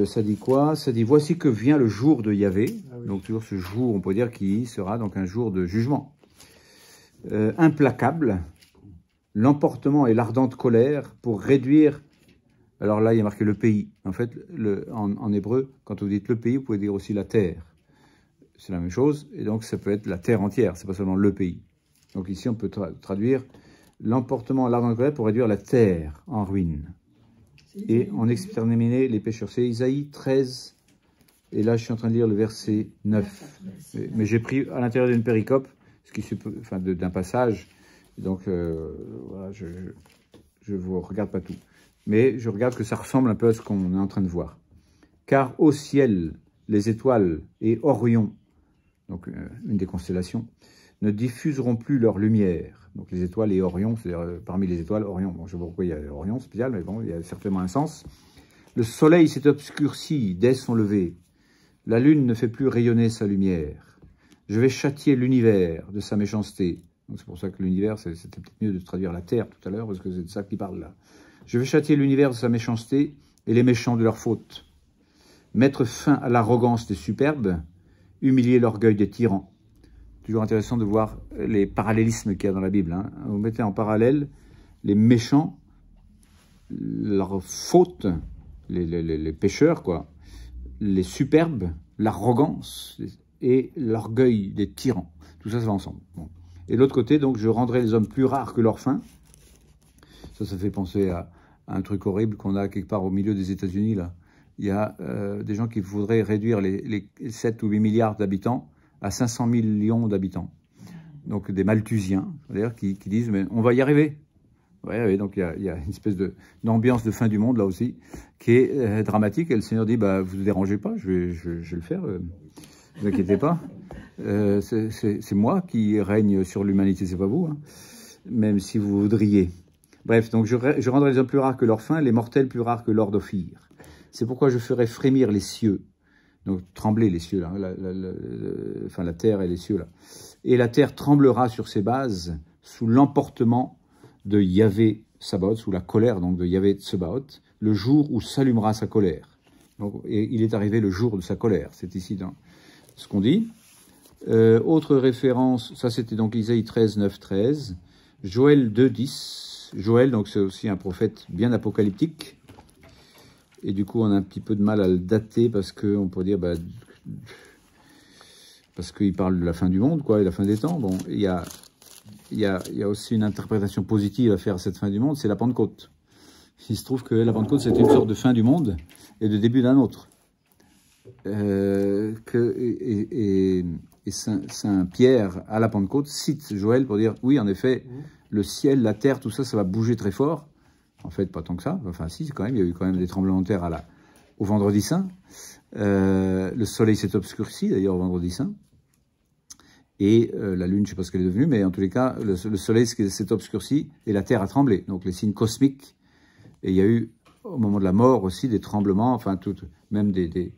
Ça dit quoi? Ça dit, voici que vient le jour de Yahvé. Ah oui. Donc toujours ce jour, on peut dire, qui sera donc un jour de jugement. Implacable, l'emportement et l'ardente colère pour réduire... Alors là, il y a marqué le pays. En fait, en hébreu, quand vous dites le pays, vous pouvez dire aussi la terre. C'est la même chose, et donc ça peut être la terre entière, c'est pas seulement le pays. Donc ici, on peut traduire l'emportement et l'ardente colère pour réduire la terre en ruine. Et on exterminer les pécheurs. C'est Isaïe 13, et là, je suis en train de lire le verset 9. Mais j'ai pris à l'intérieur d'une péricope, enfin d'un passage, donc voilà, je ne vous regarde pas tout. Mais je regarde que ça ressemble un peu à ce qu'on est en train de voir. Car au ciel, les étoiles et Orion, donc une des constellations, ne diffuseront plus leur lumière. Donc les étoiles et Orion, c'est-à-dire parmi les étoiles, Orion. Bon, je ne sais pas pourquoi il y a Orion spécial, mais bon, il y a certainement un sens. Le soleil s'est obscurci dès son lever. La lune ne fait plus rayonner sa lumière. Je vais châtier l'univers de sa méchanceté. Donc c'est pour ça que l'univers, c'était peut-être mieux de traduire la terre tout à l'heure, parce que c'est de ça qu'il parle là. Je vais châtier l'univers de sa méchanceté et les méchants de leur faute. Mettre fin à l'arrogance des superbes, humilier l'orgueil des tyrans. Toujours intéressant de voir les parallélismes qu'il y a dans la Bible. Hein. Vous mettez en parallèle les méchants, leurs fautes, les pécheurs, quoi, les superbes, l'arrogance et l'orgueil des tyrans. Tout ça, ça va ensemble. Bon. Et de l'autre côté, donc, je rendrai les hommes plus rares que leur faim. Ça fait penser à un truc horrible qu'on a quelque part au milieu des États-Unis, là. il y a des gens qui voudraient réduire les 7 ou 8 milliards d'habitants à 500 millions d'habitants. Donc des Malthusiens, d'ailleurs, qui disent, mais on va y arriver. Ouais, donc il y a une espèce d'ambiance de fin du monde, là aussi, qui est dramatique. Et le Seigneur dit, bah, vous ne dérangez pas, je vais le faire, ne vous inquiétez pas. C'est moi qui règne sur l'humanité, c'est pas vous, hein, même si vous voudriez. Bref, donc je rendrai les hommes plus rares que leur faim, les mortels plus rares que l'or d'Ophir. C'est pourquoi je ferai frémir les cieux. Donc trembler les cieux, là, enfin la terre et les cieux, là. Et la terre tremblera sur ses bases sous l'emportement de Yahvé Sabaoth, sous la colère donc de Yahvé Tsebaoth, le jour où s'allumera sa colère. Donc, et il est arrivé le jour de sa colère. C'est ici dans ce qu'on dit. Autre référence, ça c'était donc Isaïe 13, 9, 13. Joël 2, 10. Joël, donc c'est aussi un prophète bien apocalyptique. Et du coup, on a un petit peu de mal à le dater parce qu'on pourrait dire, bah, parce qu'il parle de la fin du monde, quoi, et la fin des temps. Bon, il y a aussi une interprétation positive à faire à cette fin du monde, c'est la Pentecôte. Il se trouve que la Pentecôte, c'est une sorte de fin du monde et de début d'un autre. Saint Pierre, à la Pentecôte, cite Joël pour dire, oui, en effet, le ciel, la terre, tout ça, ça va bouger très fort. En fait, pas tant que ça. Enfin, si, quand même, il y a eu quand même des tremblements de terre au Vendredi Saint. Le soleil s'est obscurci, d'ailleurs, au Vendredi Saint. Et la Lune, je ne sais pas ce qu'elle est devenue, mais en tous les cas, le soleil s'est obscurci et la terre a tremblé. Donc, les signes cosmiques. Et il y a eu, au moment de la mort aussi, des tremblements, enfin, même des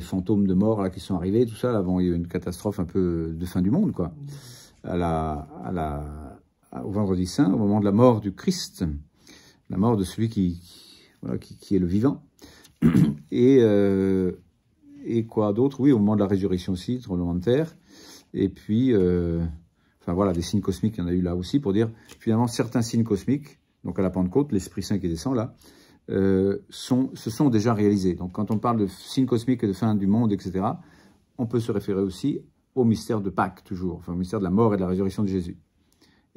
fantômes de mort là, qui sont arrivés, tout ça. Là, bon, il y a eu une catastrophe un peu de fin du monde, quoi. Au Vendredi Saint, au moment de la mort du Christ, la mort de celui qui est le vivant. Et quoi d'autre? Oui, au moment de la résurrection aussi, tremblement de terre. Et puis, enfin voilà, des signes cosmiques, il y en a eu là aussi, pour dire, finalement, certains signes cosmiques, donc à la Pentecôte, l'Esprit Saint qui descend là, se sont déjà réalisés. Donc quand on parle de signes cosmiques et de fin du monde, etc., on peut se référer aussi au mystère de Pâques, toujours, enfin au mystère de la mort et de la résurrection de Jésus.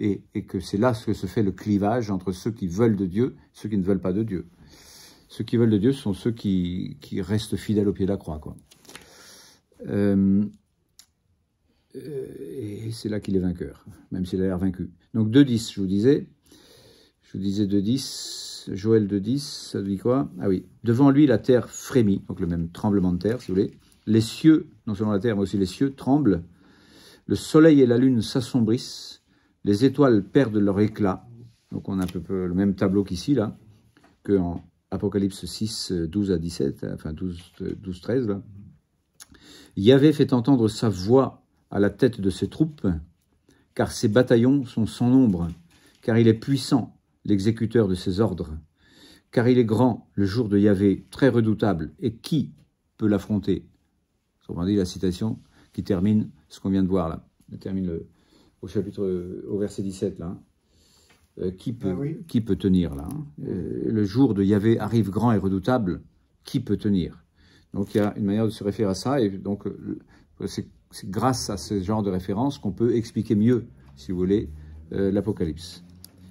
Et que c'est là que se fait le clivage entre ceux qui veulent de Dieu et ceux qui ne veulent pas de Dieu. Ceux qui veulent de Dieu sont ceux qui restent fidèles au pied de la croix, quoi. Et c'est là qu'il est vainqueur, même s'il a l'air vaincu. Donc 2.10, je vous disais 2.10, Joël 2.10, ça dit quoi? Ah oui, devant lui la terre frémit, donc le même tremblement de terre, si vous voulez. Les cieux, non seulement la terre, mais aussi les cieux tremblent. Le soleil et la lune s'assombrissent. Les étoiles perdent leur éclat. Donc on a un peu le même tableau qu'ici, là, qu'en Apocalypse 6, 12 à 17, enfin 12, 13, là. Yahvé fait entendre sa voix à la tête de ses troupes, car ses bataillons sont sans nombre, car il est puissant, l'exécuteur de ses ordres, car il est grand, le jour de Yahvé, très redoutable, et qui peut l'affronter? Autrement dit, la citation qui termine ce qu'on vient de voir là, elle termine au verset 17 là. Qui peut tenir là, hein? Le jour de Yahvé arrive grand et redoutable, qui peut tenir? Donc il y a une manière de se référer à ça, et donc c'est grâce à ce genre de référence qu'on peut expliquer mieux, si vous voulez, l'Apocalypse.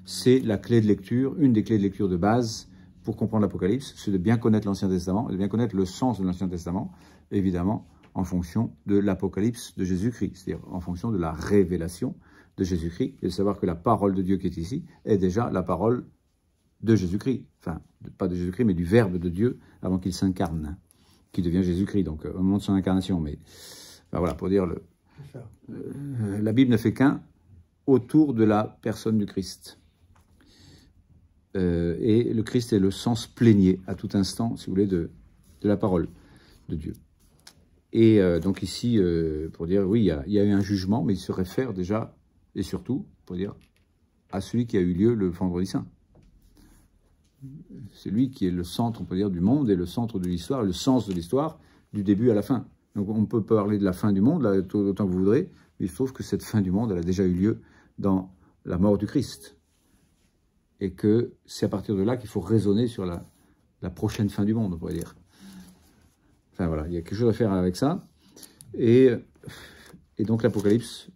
C'est la clé de lecture, une des clés de lecture de base pour comprendre l'Apocalypse, c'est de bien connaître l'Ancien Testament, de bien connaître le sens de l'Ancien Testament, évidemment, en fonction de l'Apocalypse de Jésus-Christ, c'est-à-dire en fonction de la révélation de Jésus-Christ, et de savoir que la parole de Dieu qui est ici est déjà la parole de Jésus-Christ, enfin, pas de Jésus-Christ, mais du Verbe de Dieu avant qu'il s'incarne, qui devient Jésus-Christ, donc au moment de son incarnation, mais... Enfin, voilà, pour dire, la Bible ne fait qu'un autour de la personne du Christ. Et le Christ est le sens plénier, à tout instant, si vous voulez, de la parole de Dieu. Et donc ici, pour dire, oui, il y a eu un jugement, mais il se réfère déjà, et surtout, pour dire, à celui qui a eu lieu le Vendredi Saint. C'est lui qui est le centre, on peut dire, du monde, et le centre de l'histoire, le sens de l'histoire, du début à la fin. Donc on peut parler de la fin du monde, là, autant que vous voudrez, mais il se trouve que cette fin du monde, elle a déjà eu lieu dans la mort du Christ. Et que c'est à partir de là qu'il faut raisonner sur la prochaine fin du monde, on pourrait dire. Enfin voilà, il y a quelque chose à faire avec ça. Et donc l'Apocalypse,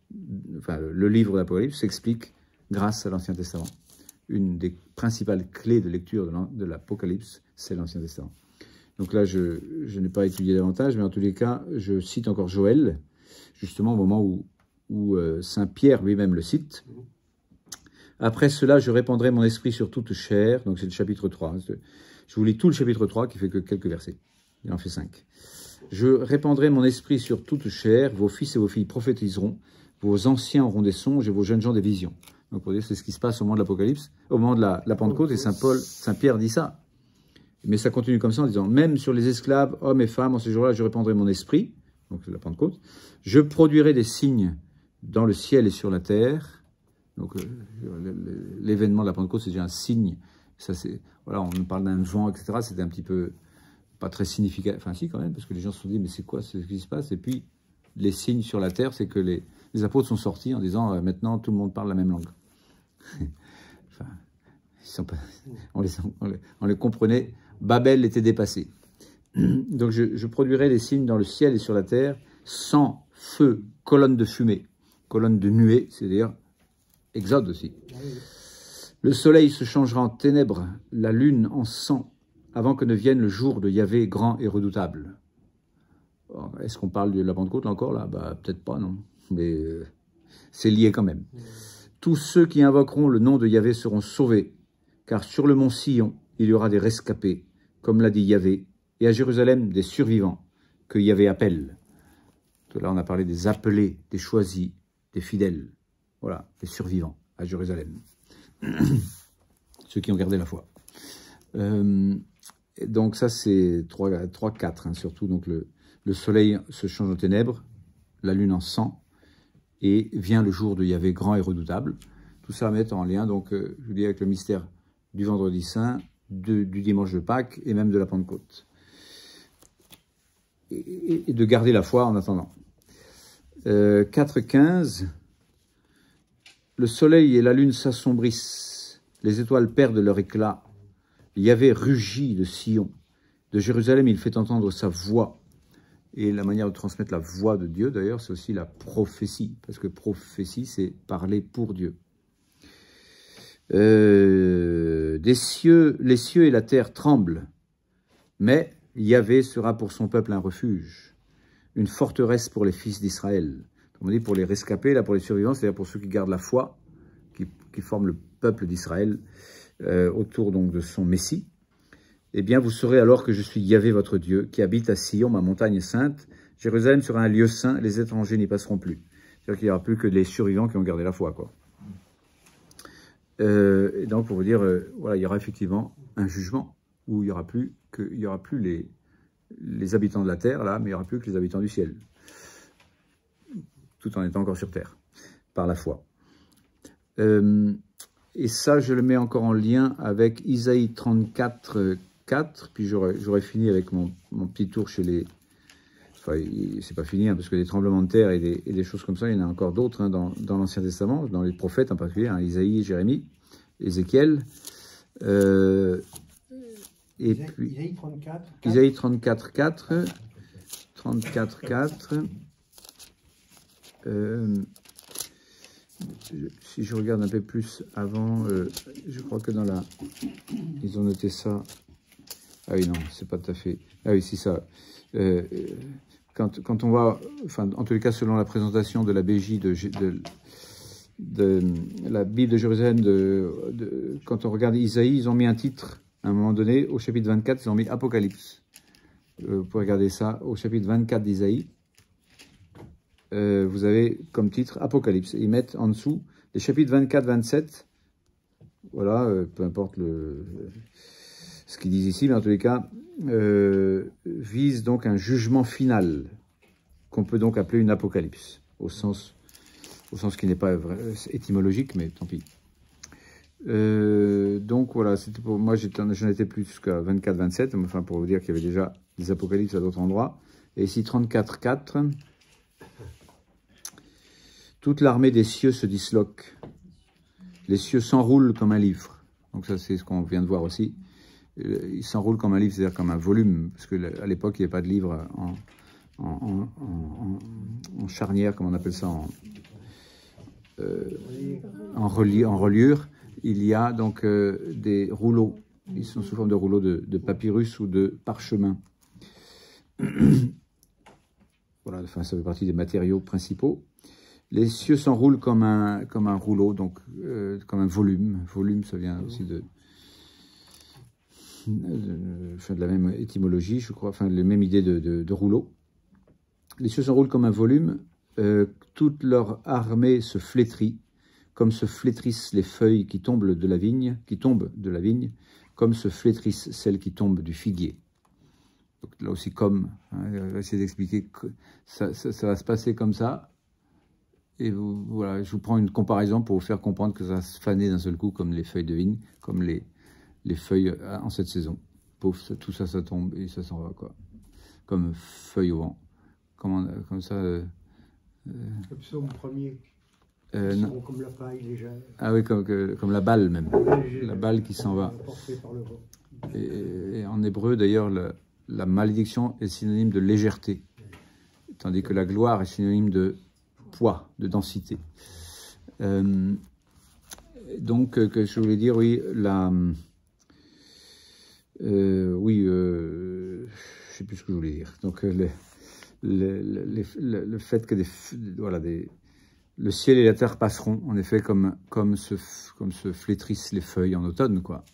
enfin le livre d'Apocalypse s'explique grâce à l'Ancien Testament. Une des principales clés de lecture de l'Apocalypse, c'est l'Ancien Testament. Donc là, je n'ai pas étudié davantage, mais en tous les cas, je cite encore Joël, justement au moment où Saint Pierre lui-même le cite. Après cela, je répandrai mon esprit sur toute chair. Donc c'est le chapitre 3. Je vous lis tout le chapitre 3 qui fait que quelques versets. Il en fait 5. Je répandrai mon esprit sur toute chair. Vos fils et vos filles prophétiseront. Vos anciens auront des songes et vos jeunes gens des visions. Donc pour dire, c'est ce qui se passe au moment de l'Apocalypse, au moment de la Pentecôte. Et Saint Pierre dit ça. Mais ça continue comme ça en disant, même sur les esclaves, hommes et femmes, en ce jour-là, je répandrai mon esprit. Donc c'est la Pentecôte. Je produirai des signes dans le ciel et sur la terre. Donc l'événement de la Pentecôte, c'est déjà un signe. Ça, voilà, on nous parle d'un vent, etc. C'était un petit peu pas très significatif. Enfin si quand même, parce que les gens se sont dit, mais c'est quoi ce qui se passe? Et puis, les signes sur la terre, c'est que les apôtres sont sortis en disant, maintenant, tout le monde parle la même langue. Enfin, on les comprenait. Babel était dépassé. Donc je produirai des signes dans le ciel et sur la terre, sang, feu, colonne de fumée, colonne de nuée, c'est-à-dire Exode aussi. Le soleil se changera en ténèbres, la lune en sang, avant que ne vienne le jour de Yahvé grand et redoutable. Est-ce qu'on parle de la Pentecôte encore là? Peut-être pas, non. Mais c'est lié quand même. Tous ceux qui invoqueront le nom de Yahvé seront sauvés, car sur le mont Sion, il y aura des rescapés, comme l'a dit Yahvé, et à Jérusalem des survivants, que Yahvé appelle. Là, on a parlé des appelés, des choisis, des fidèles. Voilà, des survivants à Jérusalem. Ceux qui ont gardé la foi. Donc ça, c'est 3-4, hein, surtout. Donc le soleil se change en ténèbres, la lune en sang, et vient le jour de Yahvé grand et redoutable. Tout ça à mettre en lien, donc, je vous dis, avec le mystère du vendredi saint, du dimanche de Pâques, et même de la Pentecôte. Et de garder la foi en attendant. 4-15, le soleil et la lune s'assombrissent, les étoiles perdent leur éclat. Yahvé rugit de Sion. De Jérusalem, il fait entendre sa voix. Et la manière de transmettre la voix de Dieu, d'ailleurs, c'est aussi la prophétie. Parce que prophétie, c'est parler pour Dieu. Les cieux et la terre tremblent. Mais Yahvé sera pour son peuple un refuge, une forteresse pour les fils d'Israël. Comme on dit, pour les rescapés, là, pour les survivants, c'est-à-dire pour ceux qui gardent la foi, qui forment le peuple d'Israël autour donc de son Messie. Eh bien, vous saurez alors que je suis Yahvé votre Dieu, qui habite à Sion, ma montagne sainte. Jérusalem sera un lieu saint, les étrangers n'y passeront plus. C'est-à-dire qu'il n'y aura plus que les survivants qui ont gardé la foi, quoi. Et donc, pour vous dire, voilà, il y aura effectivement un jugement où il n'y aura plus les habitants de la terre, là, mais il n'y aura plus que les habitants du ciel. Tout en étant encore sur terre, par la foi. Et ça, je le mets encore en lien avec Isaïe 34, 4, puis j'aurais fini avec mon petit tour chez les... Enfin, c'est pas fini, hein, parce que des tremblements de terre et des choses comme ça, il y en a encore d'autres hein, dans l'Ancien Testament, dans les prophètes en particulier, hein, Isaïe, Jérémie, Ézéchiel. Et puis, Isaïe 34, 4. Isaïe 34, 4. 34, 4. Si je regarde un peu plus avant, je crois que dans la... Ils ont noté ça. Ah oui, non, c'est pas tout à fait... Ah oui, c'est ça. Quand on voit, enfin, en tous les cas, selon la présentation de la BJ de la Bible de Jérusalem, quand on regarde Isaïe, ils ont mis un titre, à un moment donné, au chapitre 24, ils ont mis Apocalypse. Vous pouvez regarder ça, au chapitre 24 d'Isaïe. Vous avez comme titre Apocalypse. Ils mettent en dessous les chapitres 24-27. Voilà, peu importe ce qu'ils disent ici, mais en tous les cas, vise donc un jugement final, qu'on peut donc appeler une apocalypse, au sens qui n'est pas étymologique, mais tant pis. Donc voilà, c'était pour moi, j'en étais plus jusqu'à 24-27, enfin pour vous dire qu'il y avait déjà des apocalypses à d'autres endroits. Et ici 34-4. Toute l'armée des cieux se disloque. Les cieux s'enroulent comme un livre. Donc ça, c'est ce qu'on vient de voir aussi. Il s'enroule comme un livre, c'est-à-dire comme un volume, parce qu'à l'époque, il n'y avait pas de livre en charnière, comme on appelle ça, en reliure. Il y a donc des rouleaux. Ils sont sous forme de rouleaux de papyrus ou de parchemin. voilà, enfin, ça fait partie des matériaux principaux. Les cieux s'enroulent comme un rouleau, donc comme un volume. Volume, ça vient aussi de la même étymologie, je crois, enfin, la même idée de rouleau. Les cieux s'enroulent comme un volume, toute leur armée se flétrit, comme se flétrissent les feuilles qui tombent de la vigne, comme se flétrissent celles qui tombent du figuier. Donc, là aussi, comme, hein, on va essayer d'expliquer que ça va se passer comme ça. Et voilà, je vous prends une comparaison pour vous faire comprendre que ça va se faner d'un seul coup, comme les feuilles de vigne, comme les feuilles en cette saison. Pouf, tout ça, ça tombe et ça s'en va, quoi. Comme feuilles au vent. Comme ça. Le psaume premier. Non. Comme la paille légère. Ah oui, comme la balle même. La balle qui s'en va. Portée par le vent. Et en hébreu, d'ailleurs, la malédiction est synonyme de légèreté, tandis que la gloire est synonyme de poids, de densité. Donc, que je voulais dire, oui, je sais plus ce que je voulais dire. Donc, le fait que le ciel et la terre passeront, en effet, comme se flétrissent les feuilles en automne, quoi.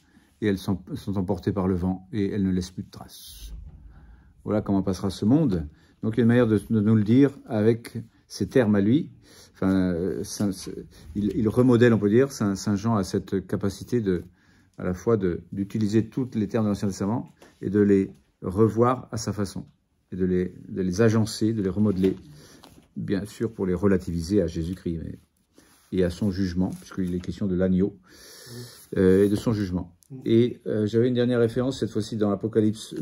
Et elles sont emportées par le vent, et elles ne laissent plus de traces. Voilà comment passera ce monde. Donc, il y a une manière de nous le dire avec ses termes à lui. Enfin, il remodèle, on peut dire. Saint Jean a cette capacité à la fois d'utiliser tous les termes de l'Ancien Testament et de les revoir à sa façon, et de les agencer, de les remodeler, bien sûr pour les relativiser à Jésus-Christ et à son jugement, puisqu'il est question de l'agneau et de son jugement. Et j'avais une dernière référence, cette fois-ci dans l'Apocalypse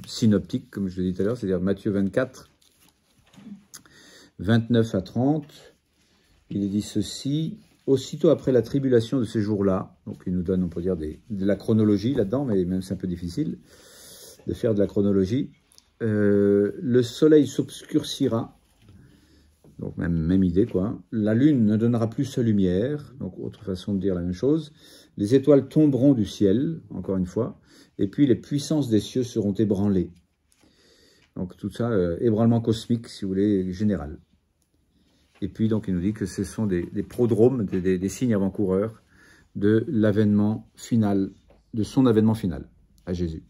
synoptique, comme je l'ai dit tout à l'heure, c'est-à-dire Matthieu 24, 29 à 30. Il est dit ceci: aussitôt après la tribulation de ces jours-là, donc il nous donne, on peut dire, de la chronologie là-dedans, mais même c'est un peu difficile de faire de la chronologie. Le soleil s'obscurcira, donc même idée, quoi. La lune ne donnera plus sa lumière, donc autre façon de dire la même chose. Les étoiles tomberont du ciel, encore une fois, et puis les puissances des cieux seront ébranlées. Donc tout ça, ébranlement cosmique, si vous voulez, général. Et puis donc il nous dit que ce sont des prodromes, des signes avant-coureurs de l'avènement final, de son avènement final à Jésus.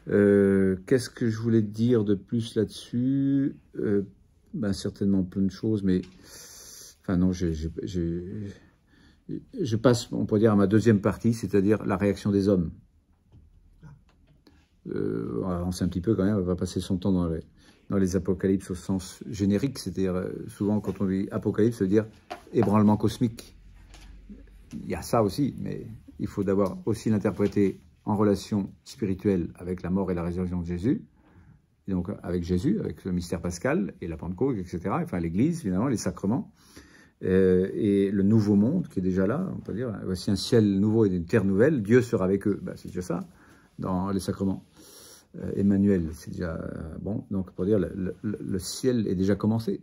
Qu'est-ce que je voulais dire de plus là-dessus? Certainement plein de choses, mais enfin non, je passe, on pourrait dire, à ma deuxième partie, c'est-à-dire la réaction des hommes. On sait un petit peu quand même, on va passer son temps dans les apocalypses au sens générique, c'est-à-dire souvent quand on dit apocalypse, ça veut dire ébranlement cosmique. Il y a ça aussi, mais il faut d'abord aussi l'interpréter en relation spirituelle avec la mort et la résurrection de Jésus, et donc avec Jésus, avec le mystère pascal et la Pentecôte, etc., enfin l'Église, finalement, les sacrements, et le nouveau monde qui est déjà là, on peut dire, voici un ciel nouveau et une terre nouvelle, Dieu sera avec eux, c'est déjà ça, dans les sacrements. Emmanuel, c'est déjà bon, donc pour dire le ciel est déjà commencé,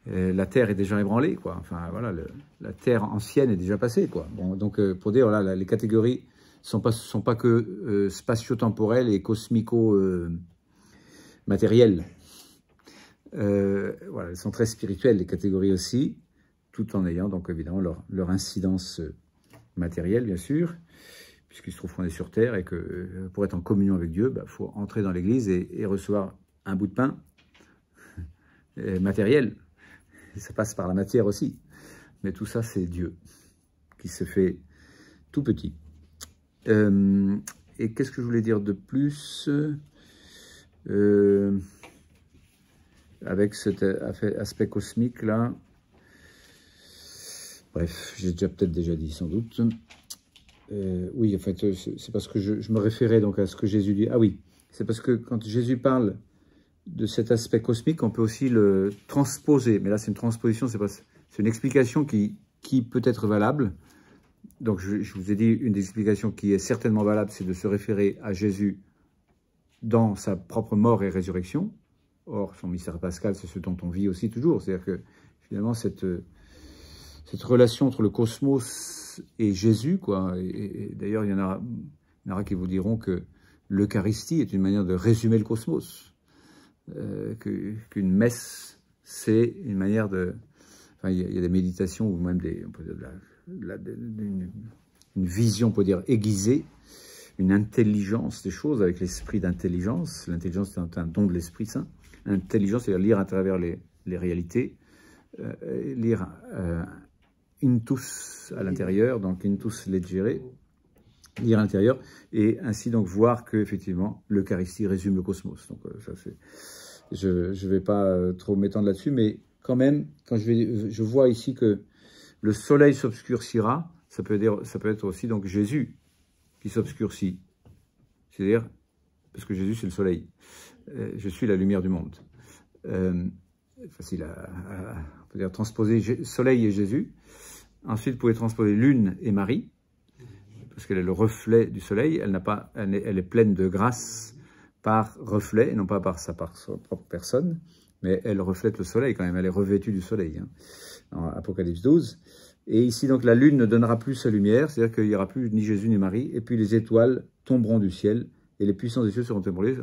la terre est déjà ébranlée, quoi. Enfin voilà, la terre ancienne est déjà passée, quoi. Bon, donc pour dire voilà, les catégories sont pas que spatio-temporelles et cosmico-matérielles. Voilà, elles sont très spirituelles, les catégories aussi, tout en ayant donc évidemment leur incidence matérielle, bien sûr, puisqu'il se trouve qu'on est sur Terre et que pour être en communion avec Dieu, faut entrer dans l'Église et recevoir un bout de pain matériel. Et ça passe par la matière aussi. Mais tout ça, c'est Dieu qui se fait tout petit. Et qu'est-ce que je voulais dire de plus avec cet aspect cosmique-là? Bref, j'ai peut-être déjà dit, sans doute. Oui, en fait, c'est parce que je me référais donc à ce que Jésus dit. Ah oui, c'est parce que quand Jésus parle de cet aspect cosmique, on peut aussi le transposer. Mais là, c'est une transposition, c'est une explication qui peut être valable. Donc, je vous ai dit, une des explications qui est certainement valable, c'est de se référer à Jésus dans sa propre mort et résurrection. Or, son mystère pascal, c'est ce dont on vit aussi toujours. C'est-à-dire que, finalement, cette relation entre le cosmos et Jésus, quoi. Et d'ailleurs, il y en aura qui vous diront que l'Eucharistie est une manière de résumer le cosmos. Qu'une messe, c'est une manière de... Enfin, il y a des méditations, ou même on peut dire une vision, on peut dire, aiguisée, une intelligence des choses, avec l'esprit d'intelligence. L'intelligence est un don de l'Esprit Saint. Intelligence, c'est-à-dire lire à travers les réalités, lire intus à l'intérieur, donc intus legere, lire à l'intérieur, et ainsi donc voir que effectivement l'Eucharistie résume le cosmos. Donc ça c'est, je vais pas trop m'étendre là-dessus, mais quand même, quand je vois ici que le soleil s'obscurcira, ça peut être aussi donc Jésus qui s'obscurcit, c'est-à-dire parce que Jésus c'est le soleil. Je suis la lumière du monde. Facile on peut dire transposer soleil et Jésus. Ensuite, vous pouvez transposer lune et Marie, parce qu'elle est le reflet du soleil. Elle est pleine de grâce par reflet, et non pas par sa propre personne, mais elle reflète le soleil quand même. Elle est revêtue du soleil, hein, en Apocalypse 12. Et ici, donc, la lune ne donnera plus sa lumière, c'est-à-dire qu'il n'y aura plus ni Jésus ni Marie, et puis les étoiles tomberont du ciel, et les puissances des cieux seront ébranlées.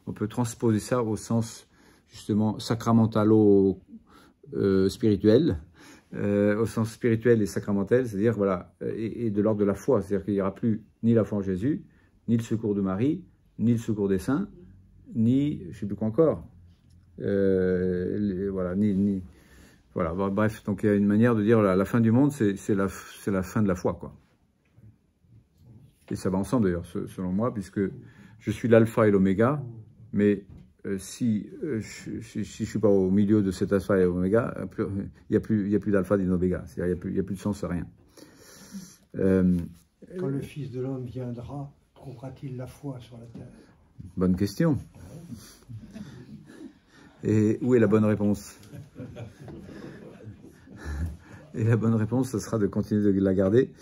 On peut transposer ça au sens, justement, sacramentalo-spirituel, au sens spirituel et sacramentel, c'est-à-dire, voilà, et de l'ordre de la foi, c'est-à-dire qu'il n'y aura plus ni la foi en Jésus, ni le secours de Marie, ni le secours des saints, ni, je ne sais plus quoi encore, voilà, voilà, bref, donc il y a une manière de dire, la fin du monde, c'est la fin de la foi, quoi. Et ça va ensemble, d'ailleurs, selon moi, puisque je suis l'alpha et l'oméga, mais si je ne suis pas au milieu de cet alpha et l'oméga, il n'y a plus d'alpha ni d'oméga, c'est-à-dire il n'y a plus de sens à rien. Quand le Fils de l'homme viendra, trouvera-t-il la foi sur la terre? Bonne question. Et où est la bonne réponse? Et la bonne réponse, ce sera de continuer de la garder.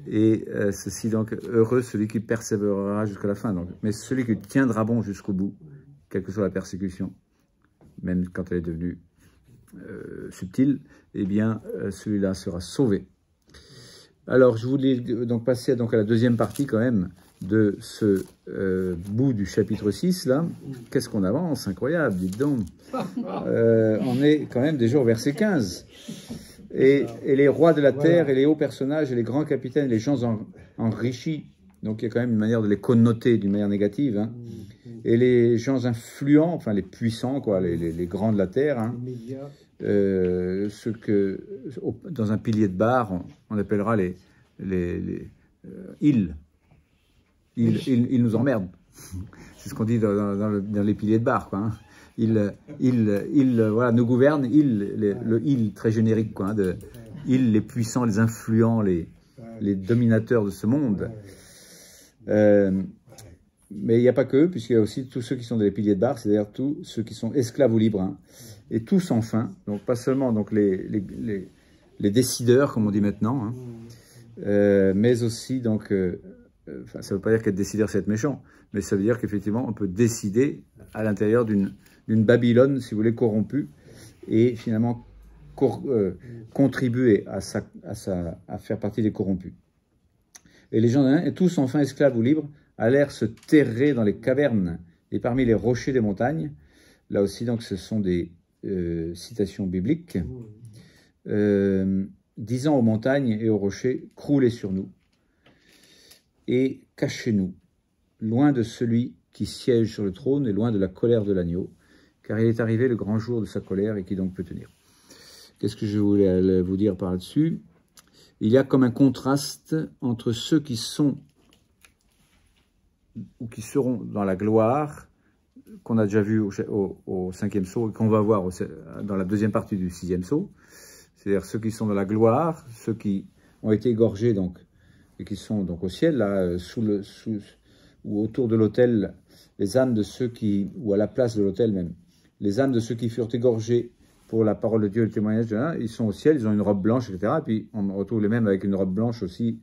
Et ceci donc, heureux celui qui persévérera jusqu'à la fin. Donc, mais celui qui tiendra bon jusqu'au bout, quelle que soit la persécution, même quand elle est devenue subtile, eh bien, celui-là sera sauvé. Alors, je voulais donc passer donc à la deuxième partie quand même de ce bout du chapitre 6, là. Qu'est-ce qu'on avance? Incroyable, dites donc. On est quand même déjà au verset 15. Et les rois de la terre, et les hauts personnages, et les grands capitaines, et les gens enrichis, donc il y a quand même une manière de les connoter d'une manière négative, hein. Et les gens influents, enfin les puissants, quoi, les grands de la terre, hein, ceux que, dans un pilier de bar, on appellera ils nous emmerdent. C'est ce qu'on dit dans les piliers de bar, quoi, hein. Voilà, nous gouvernent, le il très générique, quoi, hein, les puissants, les influents, les dominateurs de ce monde. Mais il n'y a pas que eux, puisqu'il y a aussi tous ceux qui sont dans les piliers de bar, c'est-à-dire tous ceux qui sont esclaves ou libres, hein, et tous enfin, donc pas seulement donc les décideurs, comme on dit maintenant, hein, mais aussi donc, enfin, ça ne veut pas dire qu'être décideur c'est être méchant, mais ça veut dire qu'effectivement on peut décider à l'intérieur d'une Babylone, si vous voulez, corrompue, et finalement contribuer à faire partie des corrompus. Et les gens, et tous enfin esclaves ou libres, allèrent se terrer dans les cavernes et parmi les rochers des montagnes. Là aussi, donc, ce sont des citations bibliques. Disant aux montagnes et aux rochers, croulez sur nous et cachez-nous, loin de celui qui siège sur le trône et loin de la colère de l'agneau, car il est arrivé le grand jour de sa colère, et qui donc peut tenir. Qu'est-ce que je voulais vous dire par là-dessus? Il y a comme un contraste entre ceux qui sont ou qui seront dans la gloire, qu'on a déjà vu au cinquième sceau, et qu'on va voir dans la deuxième partie du sixième sceau, c'est-à-dire ceux qui sont dans la gloire, ceux qui ont été égorgés, donc, et qui sont donc au ciel, là, ou autour de l'autel, les âmes de ceux qui, ou à la place de l'autel même, les âmes de ceux qui furent égorgés pour la parole de Dieu et le témoignage de l'un, ils sont au ciel, ils ont une robe blanche, etc. Et puis on retrouve les mêmes avec une robe blanche aussi,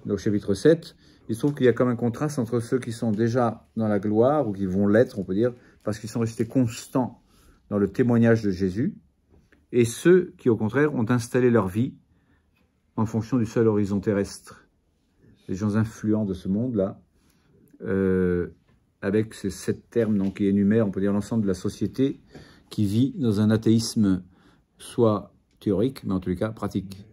au chapitre 7. Il se trouve qu'il y a comme un contraste entre ceux qui sont déjà dans la gloire, ou qui vont l'être, on peut dire, parce qu'ils sont restés constants dans le témoignage de Jésus, et ceux qui, au contraire, ont installé leur vie en fonction du seul horizon terrestre. Les gens influents de ce monde-là, avec ces 7 termes donc, qui énumèrent, on peut dire, l'ensemble de la société qui vit dans un athéisme soit théorique, mais en tous les cas pratique.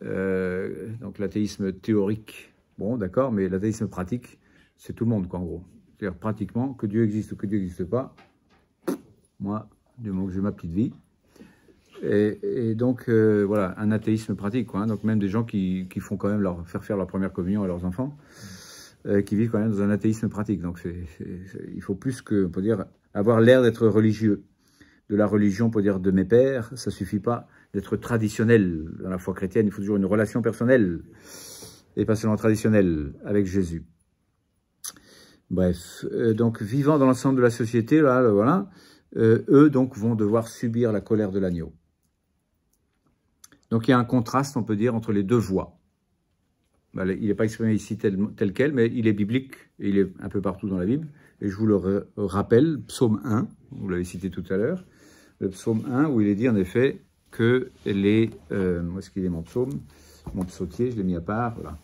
Donc l'athéisme théorique, bon d'accord, mais l'athéisme pratique, c'est tout le monde, quoi, en gros. C'est-à-dire pratiquement, que Dieu existe ou que Dieu n'existe pas, moi, du moment que j'ai ma petite vie. Et donc, voilà, un athéisme pratique, quoi, hein, donc même des gens qui font quand même faire leur première communion à leurs enfants, qui vivent quand même dans un athéisme pratique. Donc il faut plus que, on peut dire, avoir l'air d'être religieux. De la religion, on peut dire, de mes pères, ça suffit pas d'être traditionnel. Dans la foi chrétienne, il faut toujours une relation personnelle, et pas seulement traditionnelle, avec Jésus. Bref, donc vivant dans l'ensemble de la société, là, voilà, eux donc vont devoir subir la colère de l'agneau. Donc il y a un contraste, on peut dire, entre les deux voies. Il n'est pas exprimé ici tel quel, mais il est biblique, et il est un peu partout dans la Bible. Et je vous le rappelle, psaume 1, vous l'avez cité tout à l'heure, le psaume 1, où il est dit en effet que les... où est-ce qu'il est mon psaume? Mon psautier, je l'ai mis à part, voilà,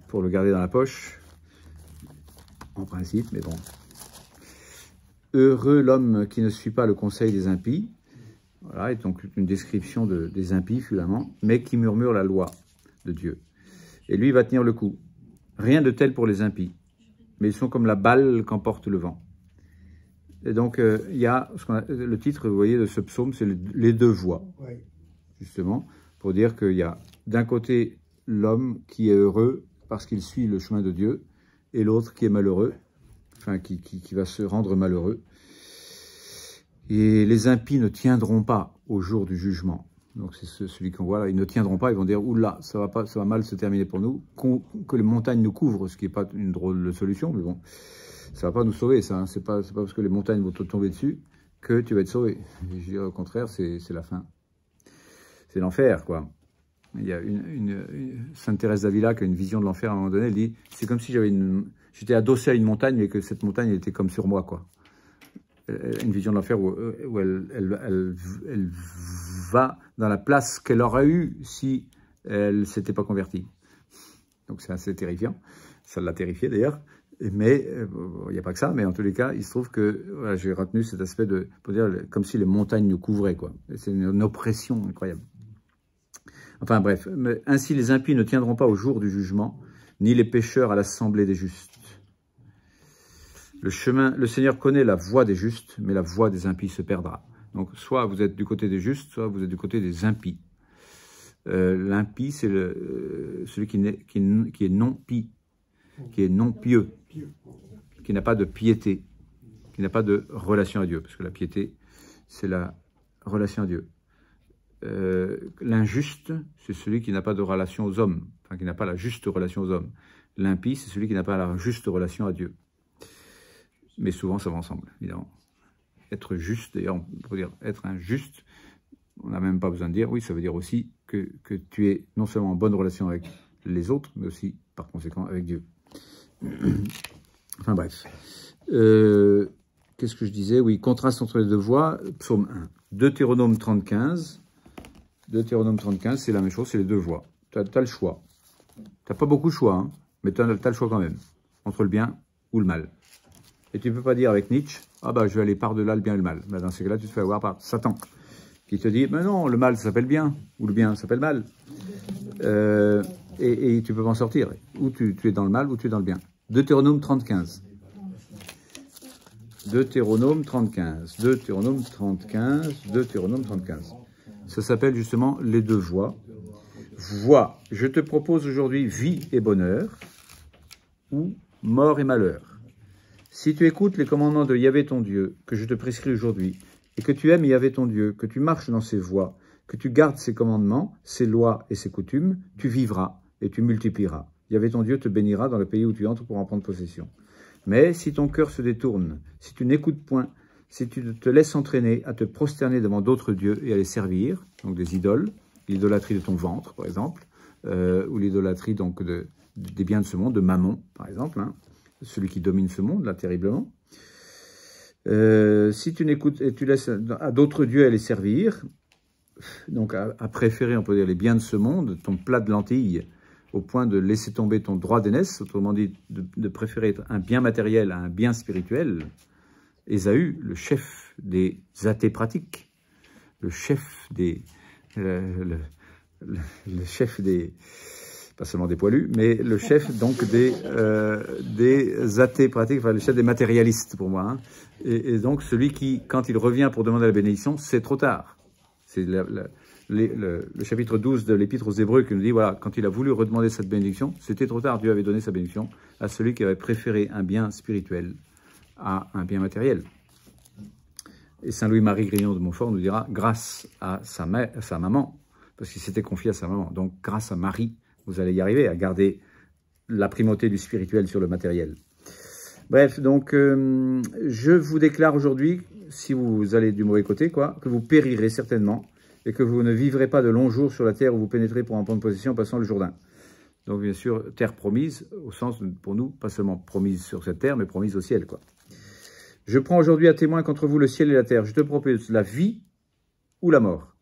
pour le garder dans la poche, en principe, mais bon. Heureux l'homme qui ne suit pas le conseil des impies, voilà, et donc une description des impies, finalement, mais qui murmure la loi de Dieu. Et lui va tenir le coup. Rien de tel pour les impies, mais ils sont comme la balle qu'emporte le vent. Et donc, il y a, le titre, vous voyez, de ce psaume, c'est les deux voies, oui. Justement, pour dire qu'il y a d'un côté l'homme qui est heureux parce qu'il suit le chemin de Dieu, et l'autre qui est malheureux, enfin qui va se rendre malheureux. Et les impies ne tiendront pas au jour du jugement. Donc c'est celui qu'on voit là, ils ne tiendront pas, ils vont dire, oula, ça va mal se terminer pour nous, que les montagnes nous couvrent, ce qui n'est pas une drôle de solution, mais bon, ça ne va pas nous sauver, ça, hein. C'est pas parce que les montagnes vont te tomber dessus que tu vas être sauvé. Je dirais au contraire, c'est la fin. C'est l'enfer, quoi. Il y a Sainte Thérèse d'Avila qui a une vision de l'enfer à un moment donné, elle dit, c'est comme si j'étais adossé à une montagne et que cette montagne elle était comme sur moi, quoi. Une vision de l'enfer où elle va dans la place qu'elle aurait eue si elle ne s'était pas convertie. Donc c'est assez terrifiant, ça l'a terrifié d'ailleurs, mais il n'y a pas que ça, mais en tous les cas, il se trouve que voilà, j'ai retenu cet aspect de, pour dire, comme si les montagnes nous couvraient, quoi. C'est une oppression incroyable. Enfin bref, mais ainsi les impies ne tiendront pas au jour du jugement, ni les pécheurs à l'assemblée des justes. Le Seigneur connaît la voie des justes, mais la voie des impies se perdra. Donc, soit vous êtes du côté des justes, soit vous êtes du côté des impies. L'impie, c'est celui qui est non-pie, qui est non-pieux, qui n'a pas de piété, qui n'a pas de relation à Dieu, parce que la piété, c'est la relation à Dieu. L'injuste, c'est celui qui n'a pas de relation aux hommes, enfin, qui n'a pas la juste relation aux hommes. L'impie, c'est celui qui n'a pas la juste relation à Dieu. Mais souvent, ça va ensemble, évidemment. Être juste, d'ailleurs, on peut dire être injuste, on n'a même pas besoin de dire, oui, ça veut dire aussi que tu es non seulement en bonne relation avec les autres, mais aussi, par conséquent, avec Dieu. Enfin, bref. Qu'est-ce que je disais? Oui, contraste entre les deux voies, psaume 1. Deutéronome 35, c'est la même chose, c'est les deux voies. Tu as le choix. Tu n'as pas beaucoup de choix, hein, mais tu as le choix quand même, entre le bien ou le mal. Et tu ne peux pas dire avec Nietzsche, ah bah je vais aller par-delà le bien et le mal. Ben, dans ce cas-là, tu te fais avoir par Satan, qui te dit, mais non, le mal ça s'appelle bien, ou le bien s'appelle mal. Et tu ne peux pas en sortir. Ou tu es dans le mal, ou tu es dans le bien. Deutéronome 35. Deutéronome 35. Deutéronome 35. Deutéronome 35. Ça s'appelle justement les deux voies. Vois, je te propose aujourd'hui vie et bonheur, ou mort et malheur. Si tu écoutes les commandements de Yahvé ton Dieu, que je te prescris aujourd'hui, et que tu aimes Yahvé ton Dieu, que tu marches dans ses voies, que tu gardes ses commandements, ses lois et ses coutumes, tu vivras et tu multiplieras. Yahvé ton Dieu te bénira dans le pays où tu entres pour en prendre possession. Mais si ton cœur se détourne, si tu n'écoutes point, si tu te laisses entraîner à te prosterner devant d'autres dieux et à les servir, donc des idoles, l'idolâtrie de ton ventre, par exemple, ou l'idolâtrie donc des biens de ce monde, de Mammon, par exemple, hein, celui qui domine ce monde, là, terriblement. Si tu n'écoutes et tu laisses à d'autres dieux à les servir, donc à préférer, on peut dire, les biens de ce monde, ton plat de lentilles, au point de laisser tomber ton droit d'aînesse, autrement dit, de préférer un bien matériel à un bien spirituel. Ésaü, le chef des athées pratiques, le chef des... le chef des... pas seulement des poilus, mais le chef donc des athées pratiques, enfin le chef des matérialistes pour moi. Hein. Et donc celui qui, quand il revient pour demander la bénédiction, c'est trop tard. C'est le chapitre 12 de l'Épître aux Hébreux qui nous dit, voilà, quand il a voulu redemander cette bénédiction, c'était trop tard. Dieu avait donné sa bénédiction à celui qui avait préféré un bien spirituel à un bien matériel. Et Saint Louis-Marie Grignon de Montfort nous dira, grâce à sa maman, parce qu'il s'était confié à sa maman, donc grâce à Marie, vous allez y arriver à garder la primauté du spirituel sur le matériel. Bref, donc, je vous déclare aujourd'hui, si vous allez du mauvais côté, quoi, que vous périrez certainement et que vous ne vivrez pas de longs jours sur la terre où vous pénétrez pour en prendre possession en passant le Jourdain. Donc, bien sûr, terre promise, au sens, pour nous, pas seulement promise sur cette terre, mais promise au ciel, quoi. Je prends aujourd'hui à témoin contre vous le ciel et la terre. Je te propose la vie ou la mort,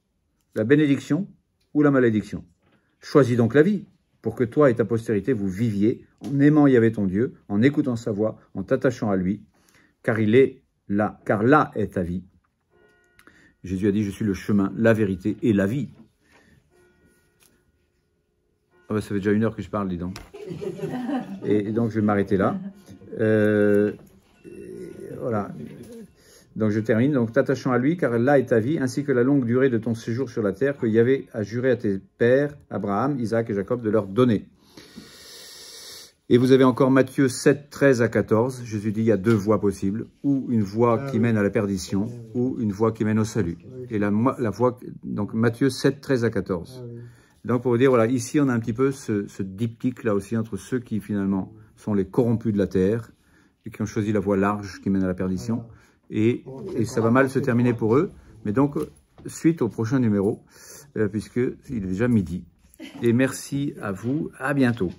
la bénédiction ou la malédiction. Choisis donc la vie, pour que toi et ta postérité vous viviez en aimant Yahvé ton Dieu, en écoutant sa voix, en t'attachant à lui, car il est là, car là est ta vie. Jésus a dit, je suis le chemin, la vérité et la vie. Ah ben, ça fait déjà 1 heure que je parle, dis donc. Et donc je vais m'arrêter là. Voilà. Donc je termine. Donc t'attachant à lui, car là est ta vie, ainsi que la longue durée de ton séjour sur la terre, que Yahvé a juré à tes pères, Abraham, Isaac et Jacob, de leur donner. Et vous avez encore Matthieu 7, 13 à 14. Jésus dit, il y a 2 voies possibles, ou une voie qui mène à la perdition, ou une voie qui mène au salut. Et la voie, donc Matthieu 7, 13 à 14. Donc pour vous dire, voilà, ici on a un petit peu ce diptyque là aussi entre ceux qui finalement sont les corrompus de la terre, et qui ont choisi la voie large qui mène à la perdition. Et ça va mal se terminer pour eux. Mais donc, suite au prochain numéro, puisqu'il est déjà midi. Et merci à vous. À bientôt.